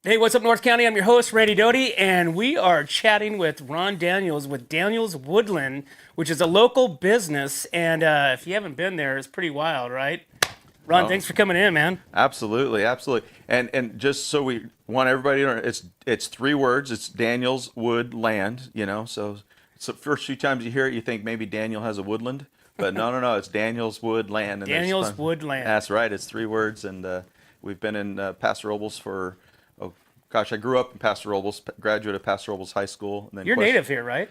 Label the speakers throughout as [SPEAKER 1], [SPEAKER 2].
[SPEAKER 1] Hey, what's up, North County? I'm your host, Randy Doty, and we are chatting with Ron Daniels with Daniels Woodland, which is a local business. And if you haven't been there, it's pretty wild, right? Ron,
[SPEAKER 2] Oh,
[SPEAKER 1] thanks for coming in, man.
[SPEAKER 2] absolutely, absolutely. And just so we want everybody to know, it's three words. It's Daniel's Wood Land. So the first few times you hear it, you think maybe Daniel has a woodland, but no. It's Daniel's Wood Land, and there's
[SPEAKER 1] Daniels
[SPEAKER 2] fun.
[SPEAKER 1] Woodland.
[SPEAKER 2] That's right. It's three words, and we've been in Paso Robles for oh gosh, I grew up in Paso Robles, graduate of Paso Robles High School, and then
[SPEAKER 1] You're native here, right?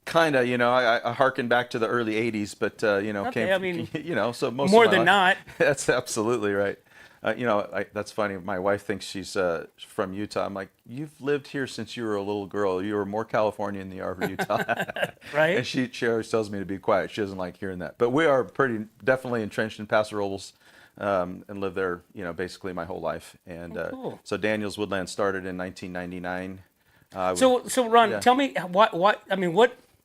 [SPEAKER 2] kind of, I harken back to the early 80s, but,
[SPEAKER 1] Okay, I mean,
[SPEAKER 2] so most of
[SPEAKER 1] more
[SPEAKER 2] my
[SPEAKER 1] than
[SPEAKER 2] life.
[SPEAKER 1] not.
[SPEAKER 2] That's absolutely right. That's funny. My wife thinks she's from Utah. I'm like, you've lived here since you were a little girl. You were more Californian than you are Utah.
[SPEAKER 1] Right?
[SPEAKER 2] And she always tells me to be quiet. She doesn't like hearing that. But we are pretty definitely entrenched in Paso Robles, and lived there, basically my whole life. And
[SPEAKER 1] Cool.
[SPEAKER 2] so Daniels Woodland started in 1999.
[SPEAKER 1] So Ron,
[SPEAKER 2] Yeah.
[SPEAKER 1] tell me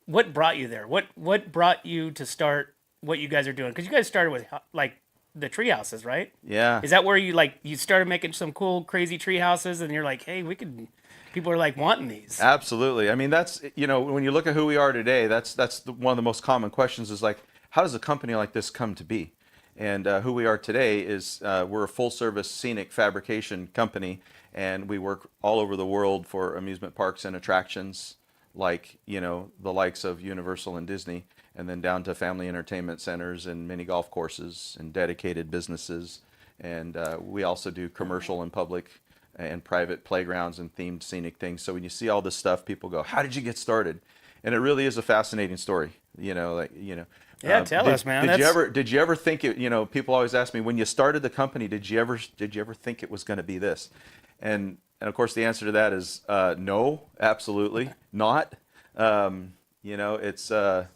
[SPEAKER 1] what brought you there? What brought you to start what you guys are doing? Because you guys started with like the tree houses, right?
[SPEAKER 2] Yeah.
[SPEAKER 1] Is that where you started making some cool, crazy tree houses, and you're like, hey, we could. People are like wanting these.
[SPEAKER 2] Absolutely. I mean, that's, when you look at who we are today, one of the most common questions is like, how does a company like this come to be? And who we are today is we're a full service scenic fabrication company, and we work all over the world for amusement parks and attractions like, the likes of Universal and Disney, and then down to family entertainment centers and mini golf courses and dedicated businesses. And we also do commercial and public and private playgrounds and themed scenic things. So when you see all this stuff, people go, "How did you get started?" And it really is a fascinating story.
[SPEAKER 1] Yeah, tell us, man.
[SPEAKER 2] Did you ever think it? People always ask me, when you started the company, did you ever think it was going to be this? And of course the answer to that is no, absolutely not. It's I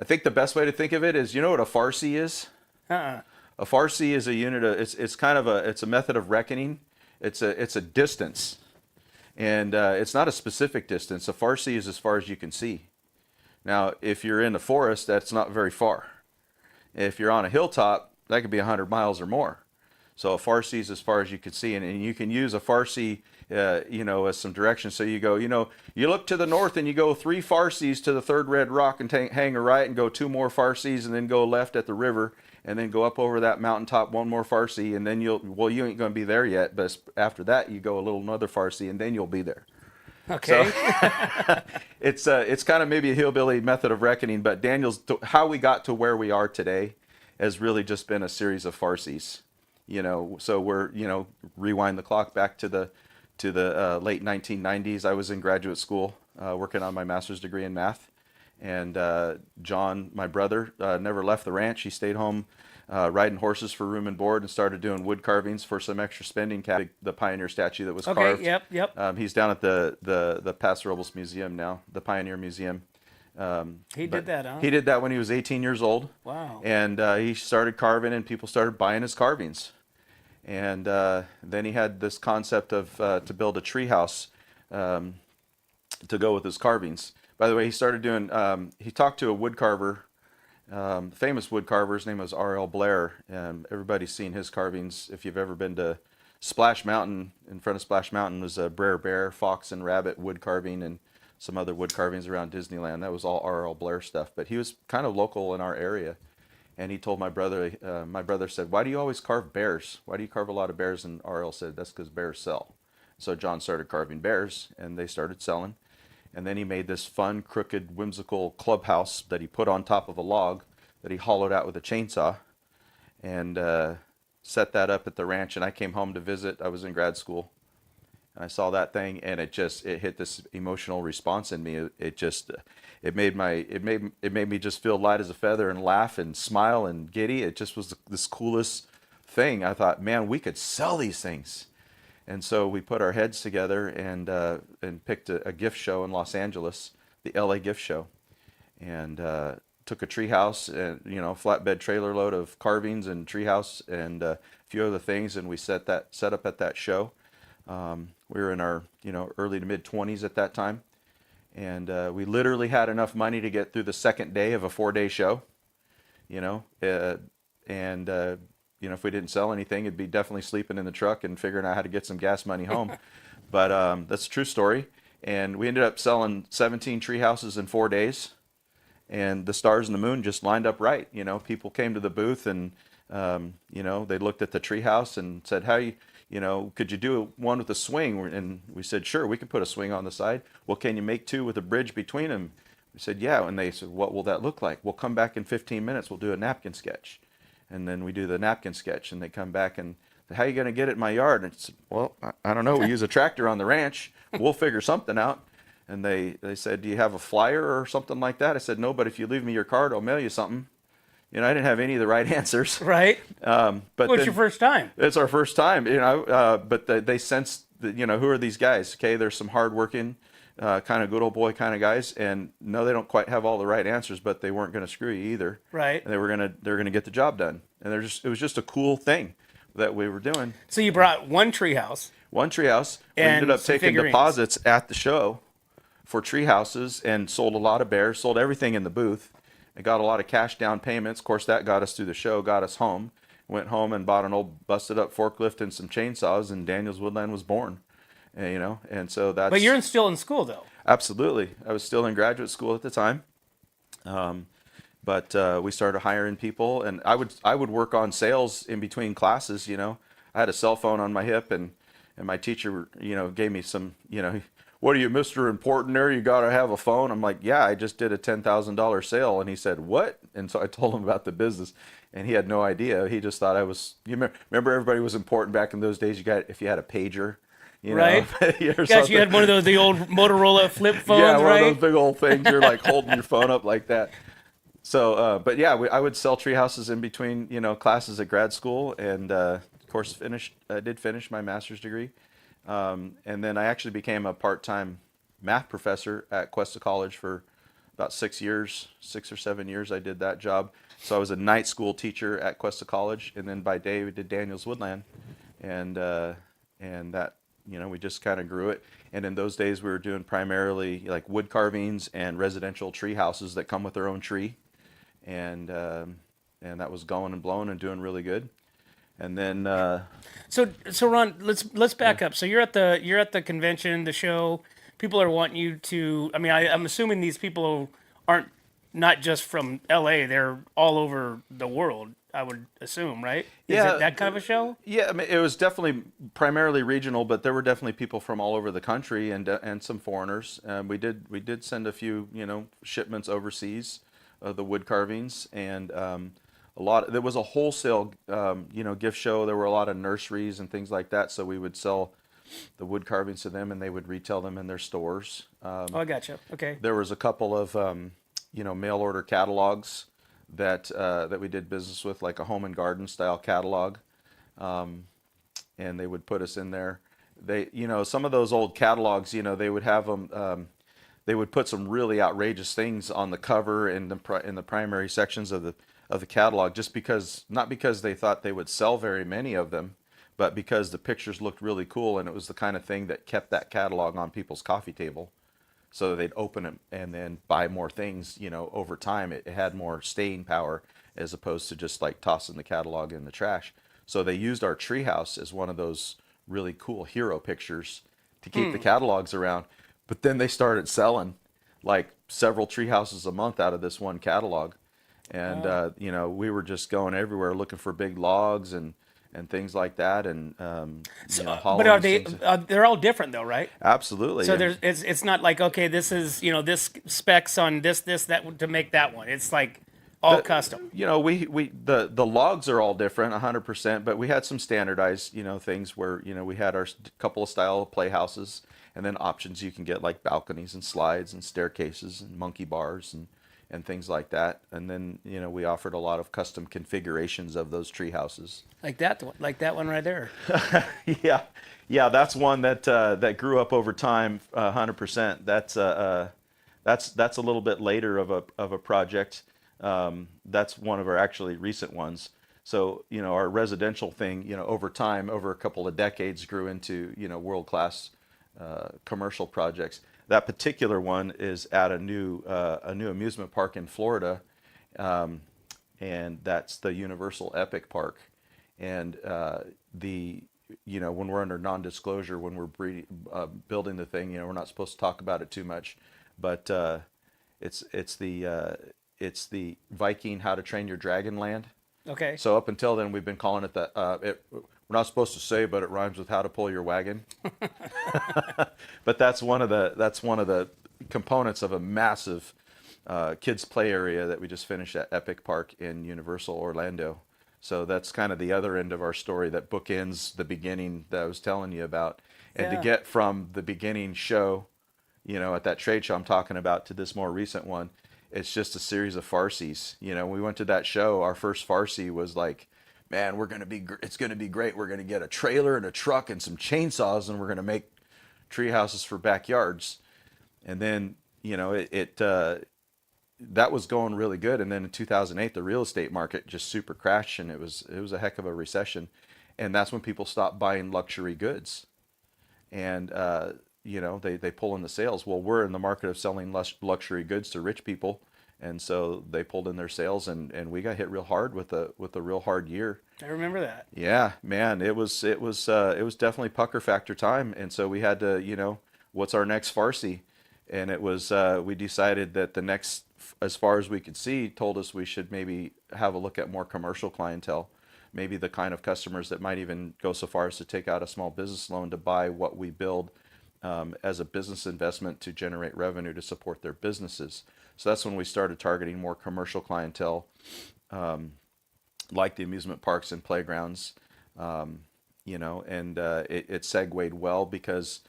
[SPEAKER 2] think the best way to think of it is, what a Farsi is?
[SPEAKER 1] Uh-uh.
[SPEAKER 2] A Farsi is a unit of, it's kind of it's a method of reckoning. It's a distance, and it's not a specific distance. A Farsi is as far as you can see. Now, if you're in the forest, that's not very far. If you're on a hilltop, that could be 100 miles or more. So a Farsi is as far as you can see, and you can use a Farsi, as some direction. So you go, you look to the north and you go 3 Farsis to the third red rock and hang a right and go 2 more Farsis and then go left at the river and then go up over that mountaintop 1 more Farsi, and then you ain't going to be there yet, but after that you go a little another Farsi and then you'll be there. So
[SPEAKER 1] Okay.
[SPEAKER 2] it's kind of maybe a hillbilly method of reckoning, but how we got to where we are today has really just been a series of Farsis. So we're, rewind the clock back to the late 1990s. I was in graduate school working on my master's degree in math, and John, my brother, never left the ranch. He stayed home riding horses for room and board, and started doing wood carvings for some extra spending. The pioneer statue that was
[SPEAKER 1] Okay.
[SPEAKER 2] carved.
[SPEAKER 1] Yep.
[SPEAKER 2] He's down at the Paso Robles Museum now, the Pioneer Museum.
[SPEAKER 1] He did that, huh?
[SPEAKER 2] He did that when he was 18 years old.
[SPEAKER 1] Wow.
[SPEAKER 2] And he started carving, and people started buying his carvings. And then he had this concept of to build a tree house to go with his carvings. By the way, he started doing. He talked to a wood carver, famous wood carver. His name was R.L. Blair. Everybody's seen his carvings. If you've ever been to Splash Mountain, in front of Splash Mountain was a Brer Bear, fox, and rabbit wood carving, and some other wood carvings around Disneyland. That was all R.L. Blair stuff. But he was kind of local in our area. And he told my brother said, "Why do you always carve bears? Why do you carve a lot of bears?" And RL said, "That's because bears sell." So John started carving bears, and they started selling. And then he made this fun, crooked, whimsical clubhouse that he put on top of a log that he hollowed out with a chainsaw, and set that up at the ranch. And I came home to visit. I was in grad school, and I saw that thing, and it hit this emotional response in me. It made me just feel light as a feather and laugh and smile and giddy. It just was this coolest thing. I thought, man, we could sell these things. And so we put our heads together and picked a gift show in Los Angeles, the LA Gift Show, and took a treehouse and flatbed trailer load of carvings and treehouse and a few other things, and we set up at that show. We were in our early to mid 20s at that time, and we literally had enough money to get through the second day of a 4-day show, and if we didn't sell anything, it'd be definitely sleeping in the truck and figuring out how to get some gas money home. But that's a true story. And we ended up selling 17 tree houses in 4 days, and the stars and the moon just lined up right. People came to the booth, and they looked at the tree house and said, could you do one with a swing? And we said, sure, we can put a swing on the side. Well, can you make two with a bridge between them? We said, yeah. And they said, what will that look like? We'll come back in 15 minutes. We'll do a napkin sketch. And then we do the napkin sketch, and they come back and, how are you going to get it in my yard? And it's, well, I don't know. We use a tractor on the ranch. We'll figure something out. And they said, do you have a flyer or something like that? I said, no, but if you leave me your card, I'll mail you something. I didn't have any of the right answers.
[SPEAKER 1] Right.
[SPEAKER 2] But
[SPEAKER 1] What's your first time?
[SPEAKER 2] It's our first time, but they sensed that, who are these guys? Okay, there's some hardworking, kind of good old boy kind of guys, and no, they don't quite have all the right answers, but they weren't going to screw you either.
[SPEAKER 1] Right.
[SPEAKER 2] And they're gonna get the job done, and it was just a cool thing that we were doing.
[SPEAKER 1] So you brought one treehouse.
[SPEAKER 2] One treehouse. We
[SPEAKER 1] And
[SPEAKER 2] ended up
[SPEAKER 1] some
[SPEAKER 2] taking
[SPEAKER 1] figurines.
[SPEAKER 2] deposits at the show for tree houses and sold a lot of bears, sold everything in the booth. I got a lot of cash down payments. Of course, that got us through the show, got us home. Went home and bought an old busted up forklift and some chainsaws, and Daniels Woodland was born. And so that's.
[SPEAKER 1] But you're still in school, though.
[SPEAKER 2] Absolutely. I was still in graduate school at the time. But we started hiring people, and I would work on sales in between classes. I had a cell phone on my hip, and my teacher, gave me some, what are you, Mr. Important there? You got to have a phone. I'm like, yeah, I just did a $10,000 sale. And he said, what? And so I told him about the business, and he had no idea. He just thought I was, remember everybody was important back in those days. If you had a pager,
[SPEAKER 1] right?
[SPEAKER 2] or
[SPEAKER 1] Gosh, you had one of those, the old Motorola flip phones,
[SPEAKER 2] yeah, one
[SPEAKER 1] right?
[SPEAKER 2] of those big old things. You're like holding your phone up like that. So, but yeah, I would sell tree houses in between, classes at grad school, and of course, I did finish my master's degree. And then I actually became a part-time math professor at Cuesta College for about 6 or 7 years. I did that job. So I was a night school teacher at Cuesta College, and then by day we did Daniels Woodland, and that, we just kind of grew it. And in those days we were doing primarily like wood carvings and residential tree houses that come with their own tree, and that was going and blowing and doing really good. And then
[SPEAKER 1] So Ron, let's back up. So you're at the convention, the show. People are wanting you to. I mean, I'm assuming these people aren't not just from L.A. They're all over the world. I would assume, right?
[SPEAKER 2] Yeah.
[SPEAKER 1] Is it that kind of a show?
[SPEAKER 2] Yeah, I mean, it was definitely primarily regional, but there were definitely people from all over the country and some foreigners. We did send a few shipments overseas of the wood carvings, and there was a wholesale gift show. There were a lot of nurseries and things like that, so we would sell the wood carvings to them, and they would retail them in their stores.
[SPEAKER 1] Oh, I gotcha. Okay.
[SPEAKER 2] There was a couple of mail order catalogs that we did business with, like a home and garden style catalog, and they would put us in there. They some of those old catalogs, they would have them. They would put some really outrageous things on the cover and in the primary sections of the catalog, just not because they thought they would sell very many of them, but because the pictures looked really cool, and it was the kind of thing that kept that catalog on people's coffee table, so that they'd open it and then buy more things. Over time, it had more staying power as opposed to just like tossing the catalog in the trash. So they used our treehouse as one of those really cool hero pictures to keep the catalogs around. But then they started selling like several tree houses a month out of this one catalog. And, we were just going everywhere looking for big logs and things like that. And,
[SPEAKER 1] But are they? They're all different, though, right?
[SPEAKER 2] Absolutely.
[SPEAKER 1] So
[SPEAKER 2] And-
[SPEAKER 1] it's not like, okay, this is this specs on this that to make that one. It's like all custom.
[SPEAKER 2] The logs are all different 100%, but we had some standardized things where we had our couple of style of playhouses, and then options you can get like balconies and slides and staircases and monkey bars and things like that. And then we offered a lot of custom configurations of those tree houses.
[SPEAKER 1] Like that one right there.
[SPEAKER 2] Yeah, that's one that grew up over time 100%. That's a little bit later of a project. That's one of our actually recent ones. So our residential thing over time, over a couple of decades, grew into world-class commercial projects. That particular one is at a new amusement park in Florida, and that's the Universal Epic Park. And when we're under non-disclosure, when we're building the thing, we're not supposed to talk about it too much, but it's the Viking How to Train Your Dragon land.
[SPEAKER 1] Okay.
[SPEAKER 2] So up until then, we've been calling it that. We're not supposed to say, but it rhymes with how to pull your wagon. But that's one of the components of a massive kids play area that we just finished at Epic Park in Universal Orlando. So that's kind of the other end of our story that bookends the beginning that I was telling you about. And to
[SPEAKER 1] Yeah.
[SPEAKER 2] get from the beginning show, at that trade show I'm talking about, to this more recent one, it's just a series of Farsies. We went to that show. Our first Farsi was like, man, it's going to be great. We're going to get a trailer and a truck and some chainsaws, and we're going to make tree houses for backyards. And then, that was going really good. And then in 2008, the real estate market just super crashed, and it was a heck of a recession. And that's when people stopped buying luxury goods. And, they pull in the sales. Well, we're in the market of selling luxury goods to rich people. And so they pulled in their sales, and we got hit real hard with a real hard year.
[SPEAKER 1] I remember that.
[SPEAKER 2] Yeah, man, it was definitely pucker factor time. And so we had to, what's our next Farsi? And it was, we decided that the next, as far as we could see, told us we should maybe have a look at more commercial clientele, maybe the kind of customers that might even go so far as to take out a small business loan to buy what we build as a business investment to generate revenue to support their businesses. So that's when we started targeting more commercial clientele, like the amusement parks and playgrounds, and it segued well because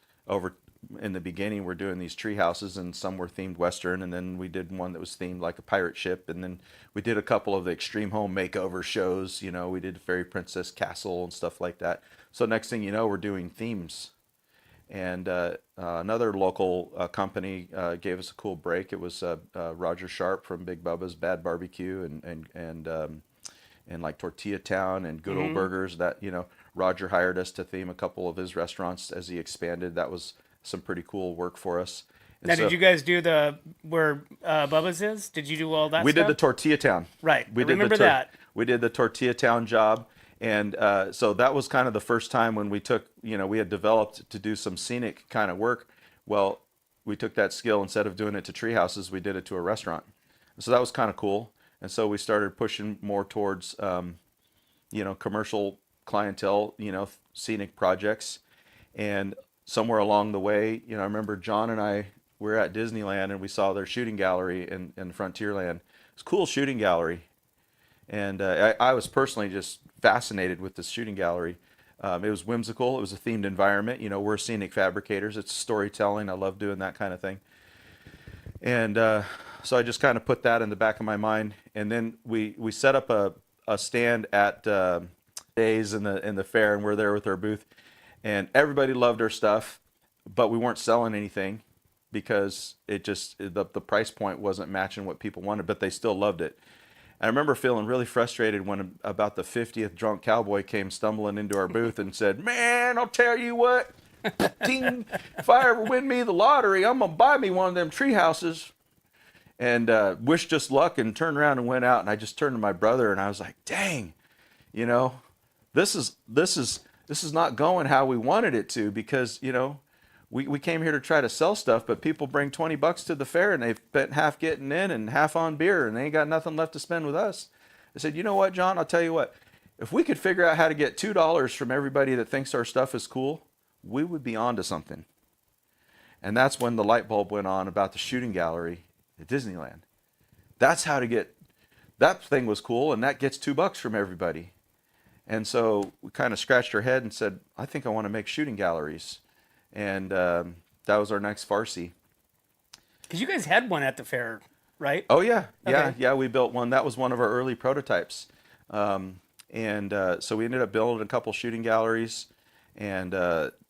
[SPEAKER 2] in the beginning we're doing these tree houses, and some were themed Western, and then we did one that was themed like a pirate ship, and then we did a couple of the extreme home makeover shows. We did Fairy Princess Castle and stuff like that. So next thing you know, we're doing themes. And another local company gave us a cool break. It was Roger Sharp from Big Bubba's Bad Barbecue and like Tortilla Town and Good Old Burgers. That Roger hired us to theme a couple of his restaurants as he expanded. That was some pretty cool work for us. And
[SPEAKER 1] Now,
[SPEAKER 2] so
[SPEAKER 1] did you guys do the where Bubba's is? Did you do all that
[SPEAKER 2] we
[SPEAKER 1] stuff?
[SPEAKER 2] did the Tortilla Town.
[SPEAKER 1] Right.
[SPEAKER 2] We
[SPEAKER 1] I
[SPEAKER 2] did
[SPEAKER 1] remember that.
[SPEAKER 2] We did the Tortilla Town job. And so that was kind of the first time when we took, we had developed to do some scenic kind of work. Well, we took that skill, instead of doing it to tree houses, we did it to a restaurant. And so that was kind of cool. And so we started pushing more towards, commercial clientele, scenic projects. And somewhere along the way, I remember John and I were at Disneyland, and we saw their shooting gallery in Frontierland. It's a cool shooting gallery. And I was personally just fascinated with this shooting gallery. It was whimsical. It was a themed environment. We're scenic fabricators. It's storytelling. I love doing that kind of thing. And so I just kind of put that in the back of my mind. And then we set up a stand at days in the fair, and we're there with our booth. And everybody loved our stuff, but we weren't selling anything because the price point wasn't matching what people wanted, but they still loved it. I remember feeling really frustrated when about the 50th drunk cowboy came stumbling into our booth and said, "Man, I'll tell you what, if I ever win me the lottery, I'm going to buy me one of them tree houses." And wished us luck and turned around and went out. And I just turned to my brother and I was like, "Dang, this is not going how we wanted it to, because, we came here to try to sell stuff, but people bring $20 to the fair and they've spent half getting in and half on beer, and they ain't got nothing left to spend with us." I said, "You know what, John, I'll tell you what, if we could figure out how to get $2 from everybody that thinks our stuff is cool, we would be on to something." And that's when the light bulb went on about the shooting gallery at Disneyland. That's how to get, that thing was cool, and that gets $2 from everybody. And so we kind of scratched our head and said, "I think I want to make shooting galleries." And that was our next Farsi.
[SPEAKER 1] Because you guys had one at the fair, right?
[SPEAKER 2] Oh yeah,
[SPEAKER 1] Okay.
[SPEAKER 2] yeah. We built one. That was one of our early prototypes. So we ended up building a couple shooting galleries and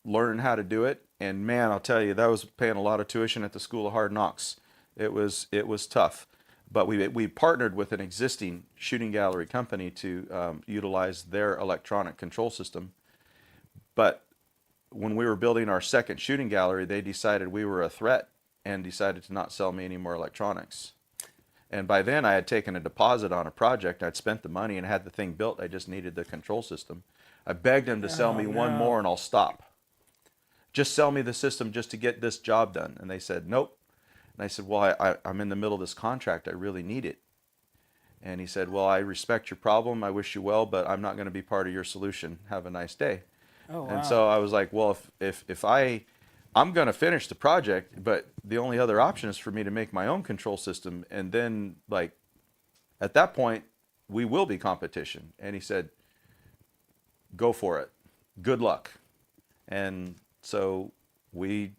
[SPEAKER 2] learning how to do it. And man, I'll tell you, that was paying a lot of tuition at the School of Hard Knocks. It was tough. But we partnered with an existing shooting gallery company to utilize their electronic control system. But when we were building our second shooting gallery, they decided we were a threat and decided to not sell me any more electronics. And by then I had taken a deposit on a project. I'd spent the money and had the thing built. I just needed the control system. I begged him to sell me one more and I'll stop. Just sell me the system just to get this job done. And they said, nope. And I said, well, I'm in the middle of this contract. I really need it. And he said, well, I respect your problem. I wish you well, but I'm not going to be part of your solution. Have a nice day.
[SPEAKER 1] Oh, wow.
[SPEAKER 2] And so I was like, well, if I'm going to finish the project, but the only other option is for me to make my own control system. And then, like, at that point, we will be competition. And he said, go for it. Good luck. And so we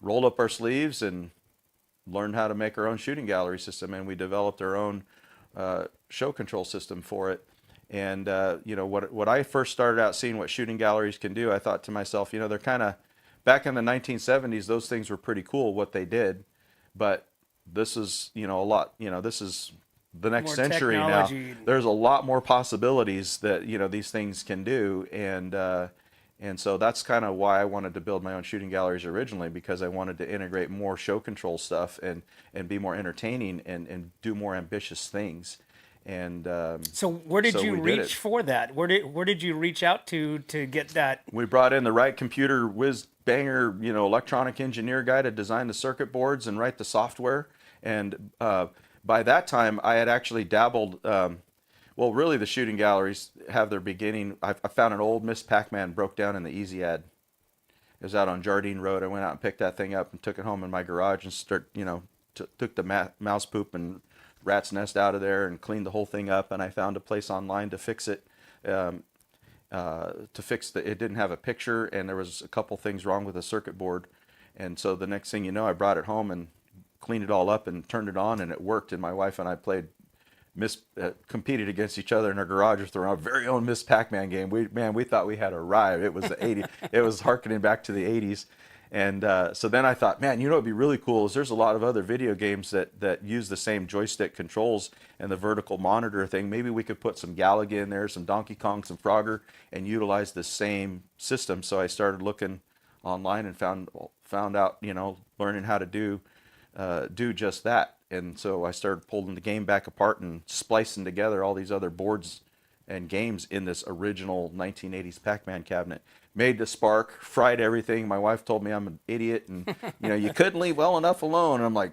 [SPEAKER 2] rolled up our sleeves and learned how to make our own shooting gallery system. And we developed our own show control system for it. And, you know, what I first started out seeing what shooting galleries can do, I thought to myself, you know, they're kind of, back in the 1970s, those things were pretty cool, what they did. But this is, you know, a lot, you know, this is the next
[SPEAKER 1] More
[SPEAKER 2] century
[SPEAKER 1] technology.
[SPEAKER 2] now. There's a lot more possibilities that, you know, these things can do. And so that's kind of why I wanted to build my own shooting galleries originally, because I wanted to integrate more show control stuff and be more entertaining and do more ambitious things. And
[SPEAKER 1] So where did you
[SPEAKER 2] we did it.
[SPEAKER 1] reach for that? Where did you reach out to get that?
[SPEAKER 2] We brought in the right computer whiz banger, you know, electronic engineer guy to design the circuit boards and write the software. And by that time, I had actually dabbled. Well, really, the shooting galleries have their beginning. I found an old Miss Pac-Man broke down in the Easy Ad. It was out on Jardine Road. I went out and picked that thing up and took it home in my garage and took the mouse poop and rat's nest out of there and cleaned the whole thing up. And I found a place online to fix it. It didn't have a picture, and there was a couple things wrong with the circuit board. And so the next thing you know, I brought it home and cleaned it all up and turned it on, and it worked. And my wife and I competed against each other in our garage with our very own Miss Pac-Man game. We thought we had arrived. It was the 80s. It was harkening back to the 80s. And so then I thought, man, you know what'd be really cool is there's a lot of other video games that use the same joystick controls and the vertical monitor thing. Maybe we could put some Galaga in there, some Donkey Kong, some Frogger, and utilize the same system. So I started looking online and found out, you know, learning how to do just that. And so I started pulling the game back apart and splicing together all these other boards and games in this original 1980s Pac-Man cabinet. Made the spark, fried everything. My wife told me I'm an idiot and, you know, you couldn't leave well enough alone. And I'm like,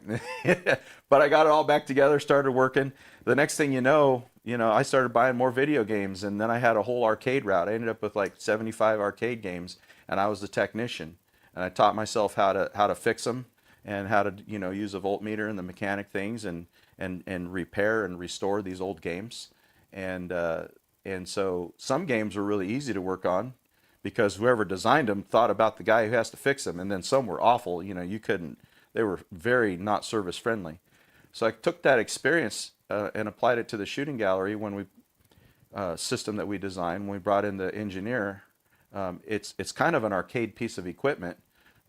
[SPEAKER 2] but I got it all back together, started working. The next thing you know, I started buying more video games, and then I had a whole arcade route. I ended up with like 75 arcade games, and I was the technician. And I taught myself how to fix them and how to, you know, use a voltmeter and the mechanic things and repair and restore these old games. And so some games were really easy to work on, because whoever designed them thought about the guy who has to fix them. And then some were awful. You know, they were very not service friendly. So I took that experience and applied it to the shooting gallery system that we designed. When we brought in the engineer, it's kind of an arcade piece of equipment.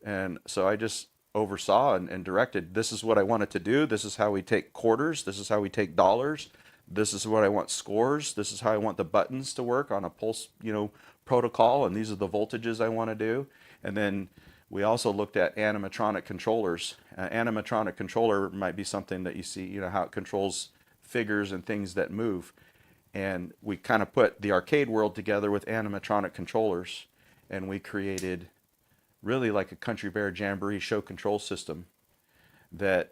[SPEAKER 2] And so I just oversaw and directed, this is what I want it to do. This is how we take quarters. This is how we take dollars. This is what I want scores. This is how I want the buttons to work on a pulse, you know, protocol. And these are the voltages I want to do. And then we also looked at animatronic controllers. Animatronic controller might be something that you see, you know, how it controls figures and things that move. And we kind of put the arcade world together with animatronic controllers, and we created really like a Country Bear Jamboree show control system that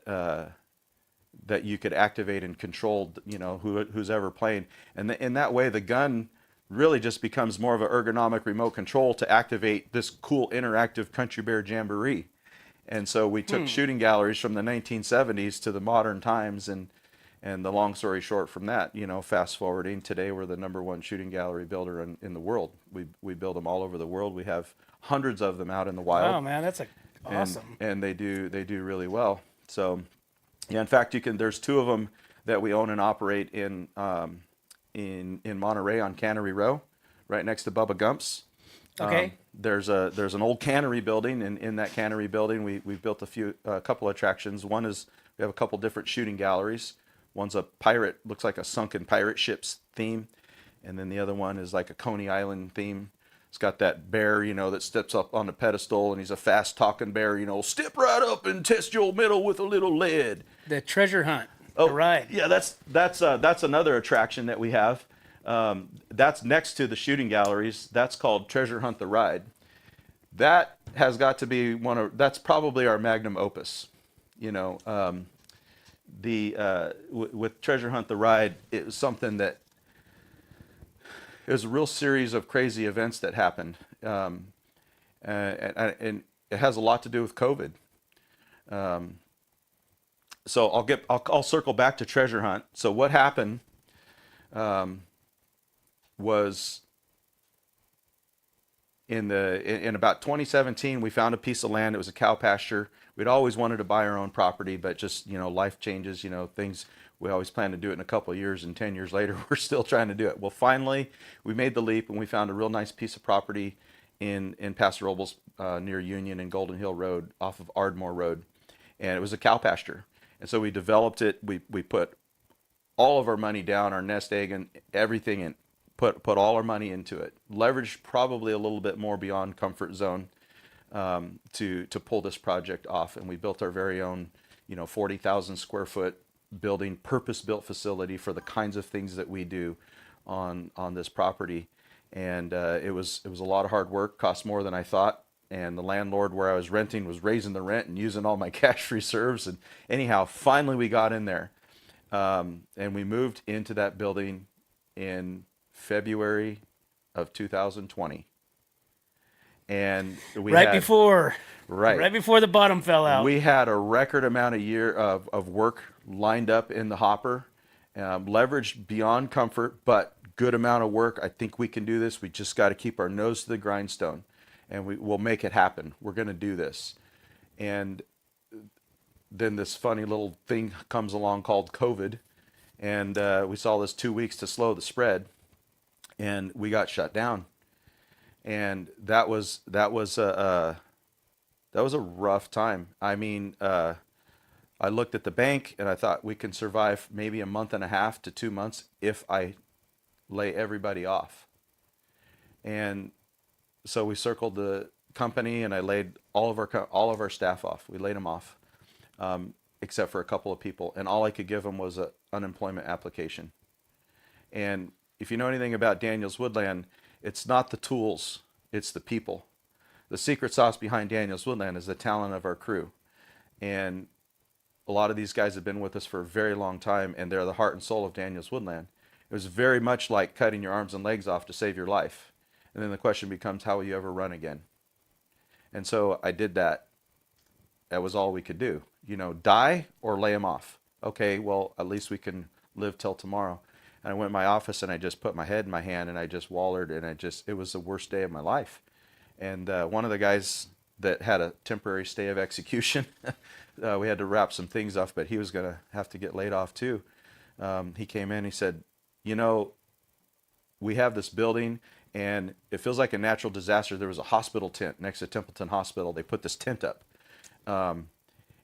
[SPEAKER 2] you could activate and control, you know, who's ever playing. And in that way, the gun really just becomes more of an ergonomic remote control to activate this cool interactive Country Bear Jamboree. And so we took shooting galleries from the 1970s to the modern times, and the long story short from that, you know, fast forwarding, today we're the #1 shooting gallery builder in the world. We build them all over the world. We have hundreds of them out in the wild.
[SPEAKER 1] Oh man, that's awesome.
[SPEAKER 2] And they do really well. So yeah, in fact, there's 2 of them that we own and operate in Monterey on Cannery Row, right next to Bubba Gump's.
[SPEAKER 1] Okay.
[SPEAKER 2] There's an old cannery building, and in that cannery building we've built a couple attractions. One is we have a couple different shooting galleries. One's a pirate, looks like a sunken pirate ship's theme, and then the other one is like a Coney Island theme. It's got that bear, you know, that steps up on the pedestal, and he's a fast talking bear, you know, step right up and test your metal with a little lead.
[SPEAKER 1] The treasure hunt.
[SPEAKER 2] Oh,
[SPEAKER 1] the ride.
[SPEAKER 2] yeah, that's another attraction that we have. That's next to the shooting galleries. That's called Treasure Hunt the Ride. That has got to be that's probably our magnum opus. You know, with Treasure Hunt the Ride, it was something that it was a real series of crazy events that happened, and it has a lot to do with COVID. So I'll circle back to Treasure Hunt. So what happened was in about 2017, we found a piece of land. It was a cow pasture. We'd always wanted to buy our own property, but just, life changes, things. We always planned to do it in a couple of years, and 10 years later, we're still trying to do it. Well, finally, we made the leap, and we found a real nice piece of property in Paso Robles, near Union and Golden Hill Road, off of Ardmore Road, and it was a cow pasture. And so we developed it. We put all of our money down, our nest egg and everything, and put all our money into it. Leveraged probably a little bit more beyond comfort zone, to pull this project off. And we built our very own, 40,000 square foot building, purpose-built facility for the kinds of things that we do on this property. And it was a lot of hard work, cost more than I thought. And the landlord where I was renting was raising the rent and using all my cash reserves. And anyhow, finally we got in there. And we moved into that building in February of 2020. And we
[SPEAKER 1] Right before the bottom fell out.
[SPEAKER 2] We had a record amount of work lined up in the hopper, leveraged beyond comfort, but good amount of work. I think we can do this. We just got to keep our nose to the grindstone, and we'll make it happen. We're going to do this. And then this funny little thing comes along called COVID, and we saw this 2 weeks to slow the spread, and we got shut down. And that was a rough time. I mean, I looked at the bank and I thought we can survive maybe a month and a half to 2 months if I lay everybody off. And so we circled the company and I laid all of our staff off. We laid them off, except for a couple of people. And all I could give them was an unemployment application. And if you know anything about Daniels Woodland, it's not the tools, it's the people. The secret sauce behind Daniels Woodland is the talent of our crew. And a lot of these guys have been with us for a very long time, and they're the heart and soul of Daniels Woodland. It was very much like cutting your arms and legs off to save your life. And then the question becomes, how will you ever run again? And so I did that. That was all we could do. Die or lay them off. Okay, well, at least we can live till tomorrow. And I went in my office and I just put my head in my hand and I just wallered, and it was the worst day of my life. And one of the guys that had a temporary stay of execution, we had to wrap some things off, but he was going to have to get laid off too. He came in, he said, we have this building and it feels like a natural disaster. There was a hospital tent next to Templeton Hospital. They put this tent up. And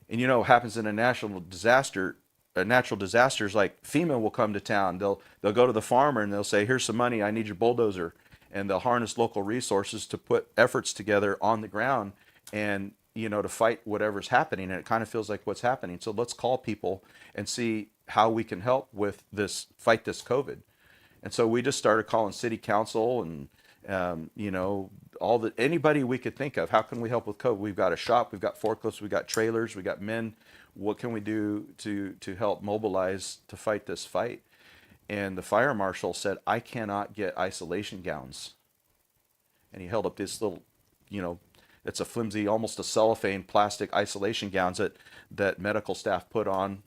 [SPEAKER 2] what happens in a natural disaster is like FEMA will come to town. They'll go to the farmer and they'll say, here's some money, I need your bulldozer. And they'll harness local resources to put efforts together on the ground and, to fight whatever's happening. And it kind of feels like what's happening. So let's call people and see how we can help with fight this COVID. And so we just started calling city council and, anybody we could think of. How can we help with COVID? We've got a shop, we've got forklifts, we've got trailers, we've got men. What can we do to help mobilize to fight this fight? And the fire marshal said, I cannot get isolation gowns. And he held up this little, it's a flimsy, almost a cellophane plastic isolation gowns that medical staff put on,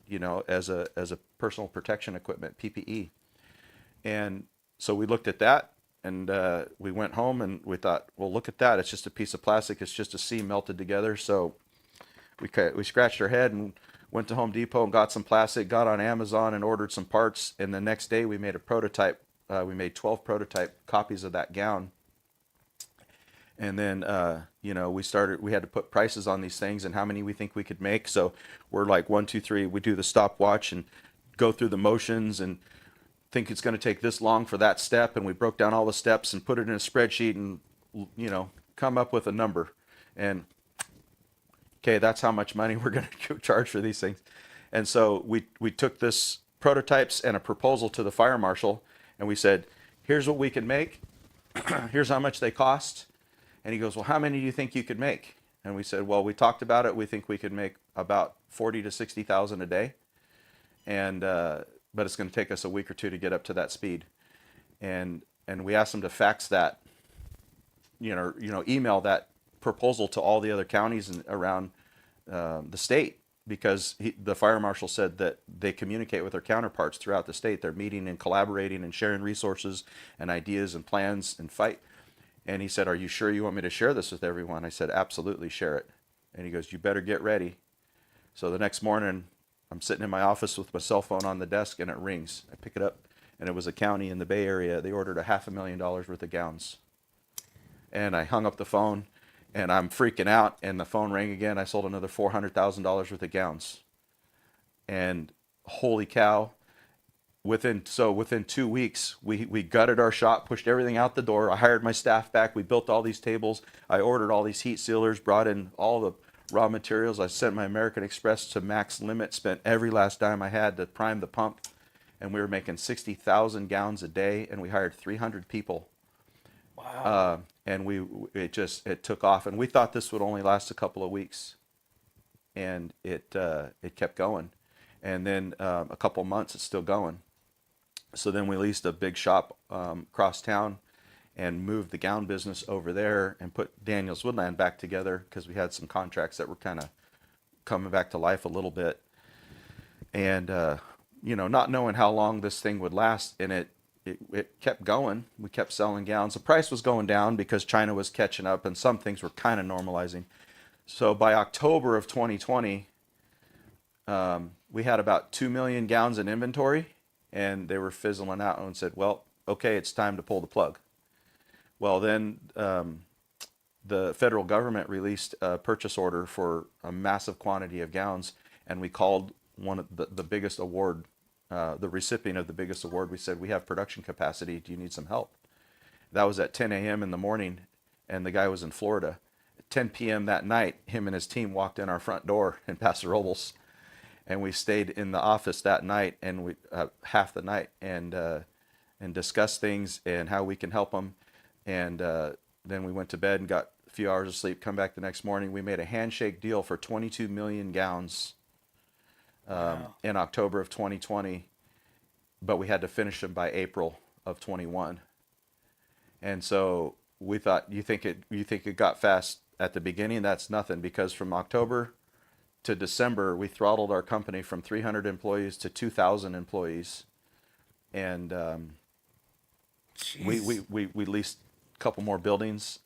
[SPEAKER 2] as a personal protection equipment, PPE. And so we looked at that and we went home and we thought, well, look at that. It's just a piece of plastic. It's just a seam melted together. So we scratched our head and went to Home Depot and got some plastic, got on Amazon and ordered some parts. And the next day we made a prototype. We made 12 prototype copies of that gown. And then, we had to put prices on these things and how many we think we could make. So we're like 1, 2, 3, we do the stopwatch and go through the motions and think it's going to take this long for that step. And we broke down all the steps and put it in a spreadsheet and, come up with a number. And okay, that's how much money we're going to charge for these things. And so we took this prototypes and a proposal to the fire marshal, and we said, here's what we can make. Here's how much they cost. And he goes, well, how many do you think you could make? And we said, well, we talked about it. We think we could make about 40 to 60,000 a day. And, but it's going to take us a week or two to get up to that speed. And we asked him to fax that, email that proposal to all the other counties around the state, because the fire marshal said that they communicate with their counterparts throughout the state. They're meeting and collaborating and sharing resources and ideas and plans and fight. And he said, are you sure you want me to share this with everyone? I said, absolutely, share it. And he goes, you better get ready. So the next morning, I'm sitting in my office with my cell phone on the desk, and it rings. I pick it up, and it was a county in the Bay Area. They ordered $500,000 worth of gowns. And I hung up the phone, and I'm freaking out, and the phone rang again. I sold another $400,000 worth of gowns. And holy cow, within 2 weeks, we gutted our shop, pushed everything out the door. I hired my staff back. We built all these tables. I ordered all these heat sealers, brought in all the raw materials. I sent my American Express to max limit, spent every last dime I had to prime the pump. And we were making 60,000 gowns a day, and we hired 300 people.
[SPEAKER 1] Wow.
[SPEAKER 2] And it took off. And we thought this would only last a couple of weeks. And it kept going. And then a couple months, it's still going. So then we leased a big shop across town and moved the gown business over there and put Daniels Woodland back together, because we had some contracts that were kind of coming back to life a little bit. And, not knowing how long this thing would last, and it kept going. We kept selling gowns. The price was going down because China was catching up, and some things were kind of normalizing. So by October of 2020, we had about 2 million gowns in inventory, and they were fizzling out, and said, well, okay, it's time to pull the plug. Well, then the federal government released a purchase order for a massive quantity of gowns, and we called one of the biggest award, the recipient of the biggest award. We said, we have production capacity. Do you need some help? That was at 10 a.m. in the morning, and the guy was in Florida. At 10 p.m. that night, him and his team walked in our front door in Paso Robles. And we stayed in the office that night, and we half the night, and discussed things and how we can help them. And then we went to bed and got a few hours of sleep. Come back the next morning. We made a handshake deal for 22 million gowns in October of 2020, but we had to finish them by April of 21. And so we thought, you think it got fast at the beginning? That's nothing, because from October to December, we throttled our company from 300 employees to 2,000 employees. And we leased a couple more buildings.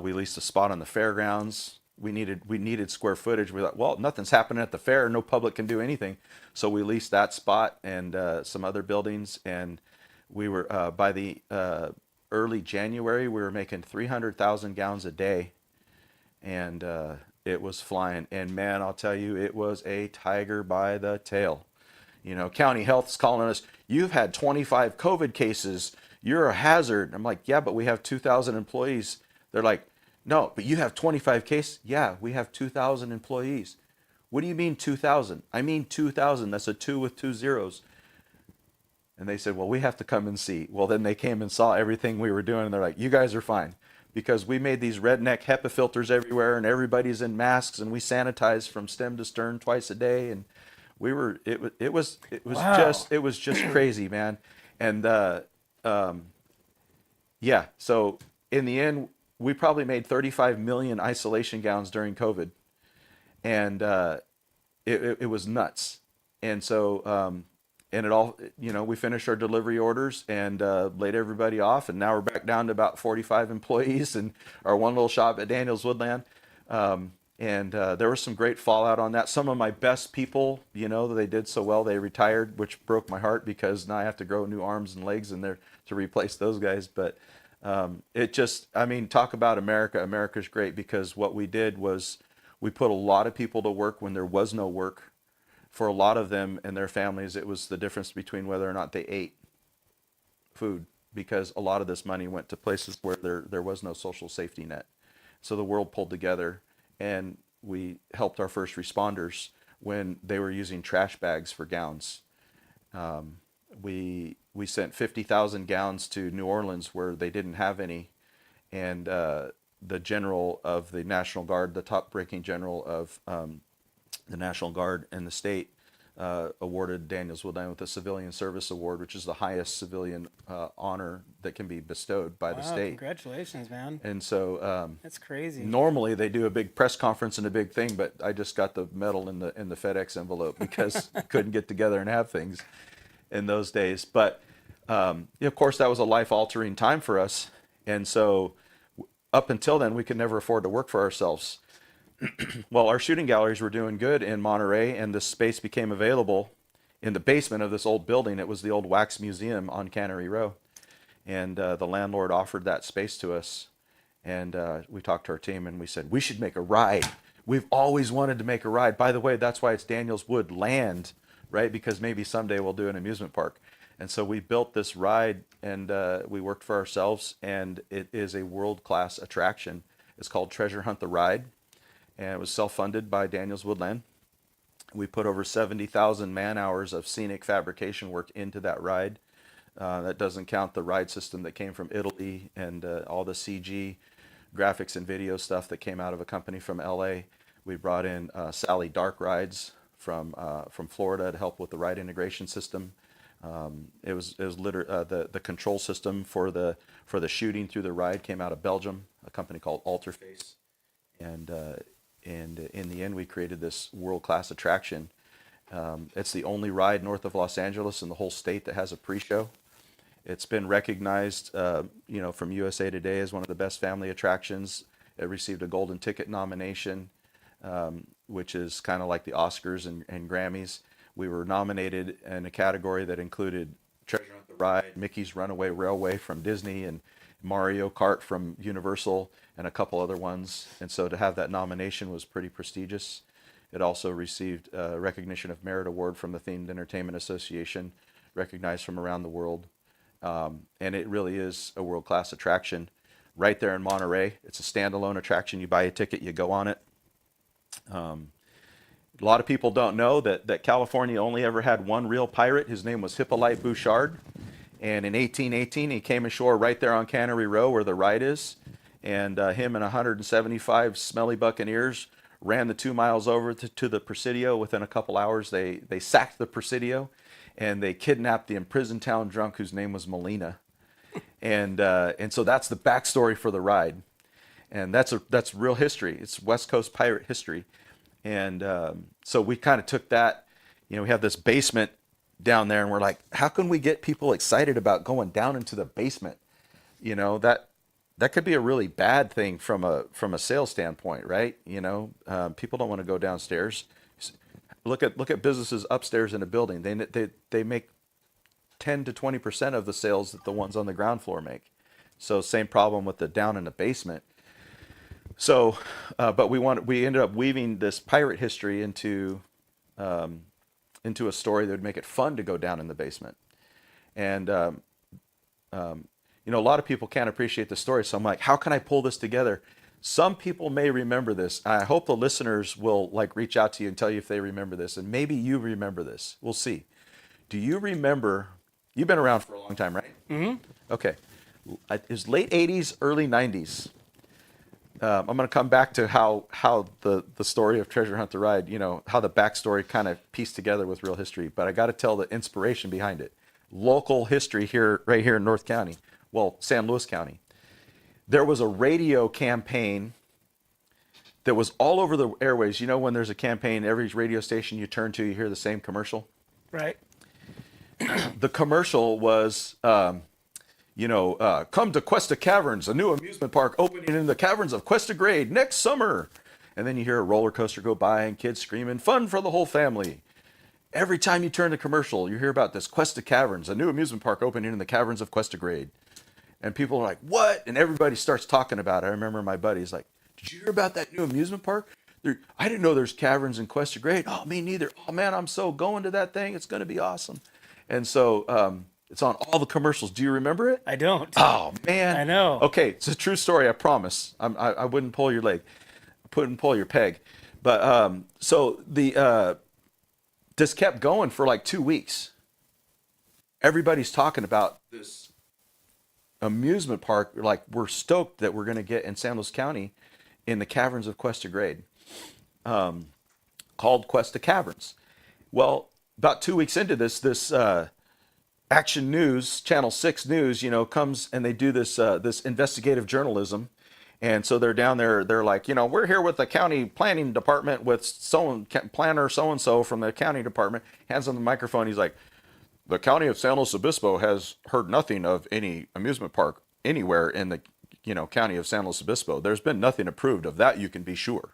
[SPEAKER 2] We leased a spot on the fairgrounds. We needed square footage. We thought, well, nothing's happening at the fair. No public can do anything. So we leased that spot and some other buildings. And we were, by the early January, we were making 300,000 gowns a day. And it was flying. And man, I'll tell you, it was a tiger by the tail. County Health's calling us, you've had 25 COVID cases. You're a hazard. I'm like, yeah, but we have 2,000 employees. They're like, no, but you have 25 cases. Yeah, we have 2,000 employees. What do you mean 2,000? I mean 2,000. That's a 2 with 2 zeros. And they said, well, we have to come and see. Well, then they came and saw everything we were doing. And they're like, you guys are fine. Because we made these redneck HEPA filters everywhere, and everybody's in masks, and we sanitize from stem to stern twice a day. And it was
[SPEAKER 1] Wow.
[SPEAKER 2] just crazy, man. And yeah, so in the end, we probably made 35 million isolation gowns during COVID, and it was nuts. And so and it all, we finished our delivery orders and laid everybody off, and now we're back down to about 45 employees in our one little shop at Daniels Woodland. And there was some great fallout on that. Some of my best people, they did so well, they retired, which broke my heart, because now I have to grow new arms and legs in there to replace those guys. But talk about America. America's great, because what we did was we put a lot of people to work when there was no work. For a lot of them and their families, it was the difference between whether or not they ate food, because a lot of this money went to places where there was no social safety net. So the world pulled together, and we helped our first responders. when they were using trash bags for gowns. We sent 50,000 gowns to New Orleans where they didn't have any, and the general of the National Guard, the top ranking general of the National Guard in the state, awarded Daniels Woodland with a Civilian Service Award, which is the highest civilian honor that can be bestowed by the state.
[SPEAKER 1] Congratulations, man.
[SPEAKER 2] And so
[SPEAKER 1] That's crazy.
[SPEAKER 2] normally they do a big press conference and a big thing, but I just got the medal in the FedEx envelope because couldn't get together and have things in those days. But of course, that was a life-altering time for us, and so up until then, we could never afford to work for ourselves. Well, our shooting galleries were doing good in Monterey, and this space became available in the basement of this old building. It was the old wax museum on Cannery Row, and the landlord offered that space to us. And we talked to our team, and we said, we should make a ride. We've always wanted to make a ride. By the way, that's why it's Daniels Woodland, right? Because maybe someday we'll do an amusement park. And so we built this ride, and we worked for ourselves, and it is a world-class attraction. It's called Treasure Hunt the Ride, and it was self-funded by Daniels Woodland. We put over 70,000 man-hours of scenic fabrication work into that ride. That doesn't count the ride system that came from Italy and all the CG graphics and video stuff that came out of a company from LA. We brought in Sally Dark Rides from Florida to help with the ride integration system. It was the control system for the shooting through the ride came out of Belgium, a company called Alterface, and in the end we created this world-class attraction. It's the only ride north of Los Angeles in the whole state that has a pre-show. It's been recognized, from USA Today as one of the best family attractions. It received a Golden Ticket nomination, which is kind of like the Oscars and Grammys. We were nominated in a category that included Treasure Hunt the Ride, Mickey's Runaway Railway from Disney, and Mario Kart from Universal, and a couple other ones. And so to have that nomination was pretty prestigious. It also received recognition of Merit Award from the Themed Entertainment Association, recognized from around the world. And it really is a world-class attraction right there in Monterey. It's a standalone attraction. You buy a ticket, you go on it. A lot of people don't know that California only ever had one real pirate. His name was Hippolyte Bouchard. And in 1818, he came ashore right there on Cannery Row where the ride is. And him and 175 smelly buccaneers ran the 2 miles over to the Presidio. Within a couple hours, they sacked the Presidio, and they kidnapped the imprisoned town drunk whose name was Molina. And so that's the backstory for the ride. And that's real history. It's West Coast pirate history. And so we kind of took that, we have this basement down there, and we're like, how can we get people excited about going down into the basement? That could be a really bad thing from a sales standpoint, right? People don't want to go downstairs. Look at businesses upstairs in a building. They make 10 to 20% of the sales that the ones on the ground floor make. So same problem with the down in the basement. So, but we ended up weaving this pirate history into a story that would make it fun to go down in the basement. And a lot of people can't appreciate the story. So I'm like, how can I pull this together? Some people may remember this. I hope the listeners will reach out to you and tell you if they remember this. And maybe you remember this. We'll see. Do you remember? You've been around for a long time, right? Mm-hmm. Okay. It was late 80s, early 90s. I'm going to come back to how the story of Treasure Hunt the Ride, how the backstory kind of pieced together with real history. But I got to tell the inspiration behind it. Local history right here in North County. Well, San Luis County. There was a radio campaign that was all over the airways. When there's a campaign, every radio station you turn to, you hear the same commercial.
[SPEAKER 1] Right.
[SPEAKER 2] The commercial was, come to Cuesta Caverns, a new amusement park opening in the caverns of Cuesta Grade next summer. And then you hear a roller coaster go by and kids screaming, fun for the whole family. Every time you turn to commercial, you hear about this Cuesta Caverns, a new amusement park opening in the caverns of Cuesta Grade. And people are like, what? And everybody starts talking about it. I remember my buddy's like, did you hear about that new amusement park? I didn't know there's caverns in Cuesta Grade. Oh, me neither. Oh, man, I'm so going to that thing. It's going to be awesome. And so it's on all the commercials. Do you remember it?
[SPEAKER 1] I don't.
[SPEAKER 2] Oh, man.
[SPEAKER 1] I know.
[SPEAKER 2] Okay, it's a true story, I promise. I wouldn't pull your leg. I wouldn't pull your peg. But so the this kept going for like 2 weeks. Everybody's talking about this amusement park. Like, we're stoked that we're going to get in San Luis County in the caverns of Cuesta Grade, called Cuesta Caverns. Well, about 2 weeks into this Action News, Channel 6 News, comes and they do this investigative journalism. And so they're down there, they're like, we're here with the county planning department with planner so-and-so from the county department, hands on the microphone. He's like, the county of San Luis Obispo has heard nothing of any amusement park anywhere in the, county of San Luis Obispo. There's been nothing approved of that, you can be sure.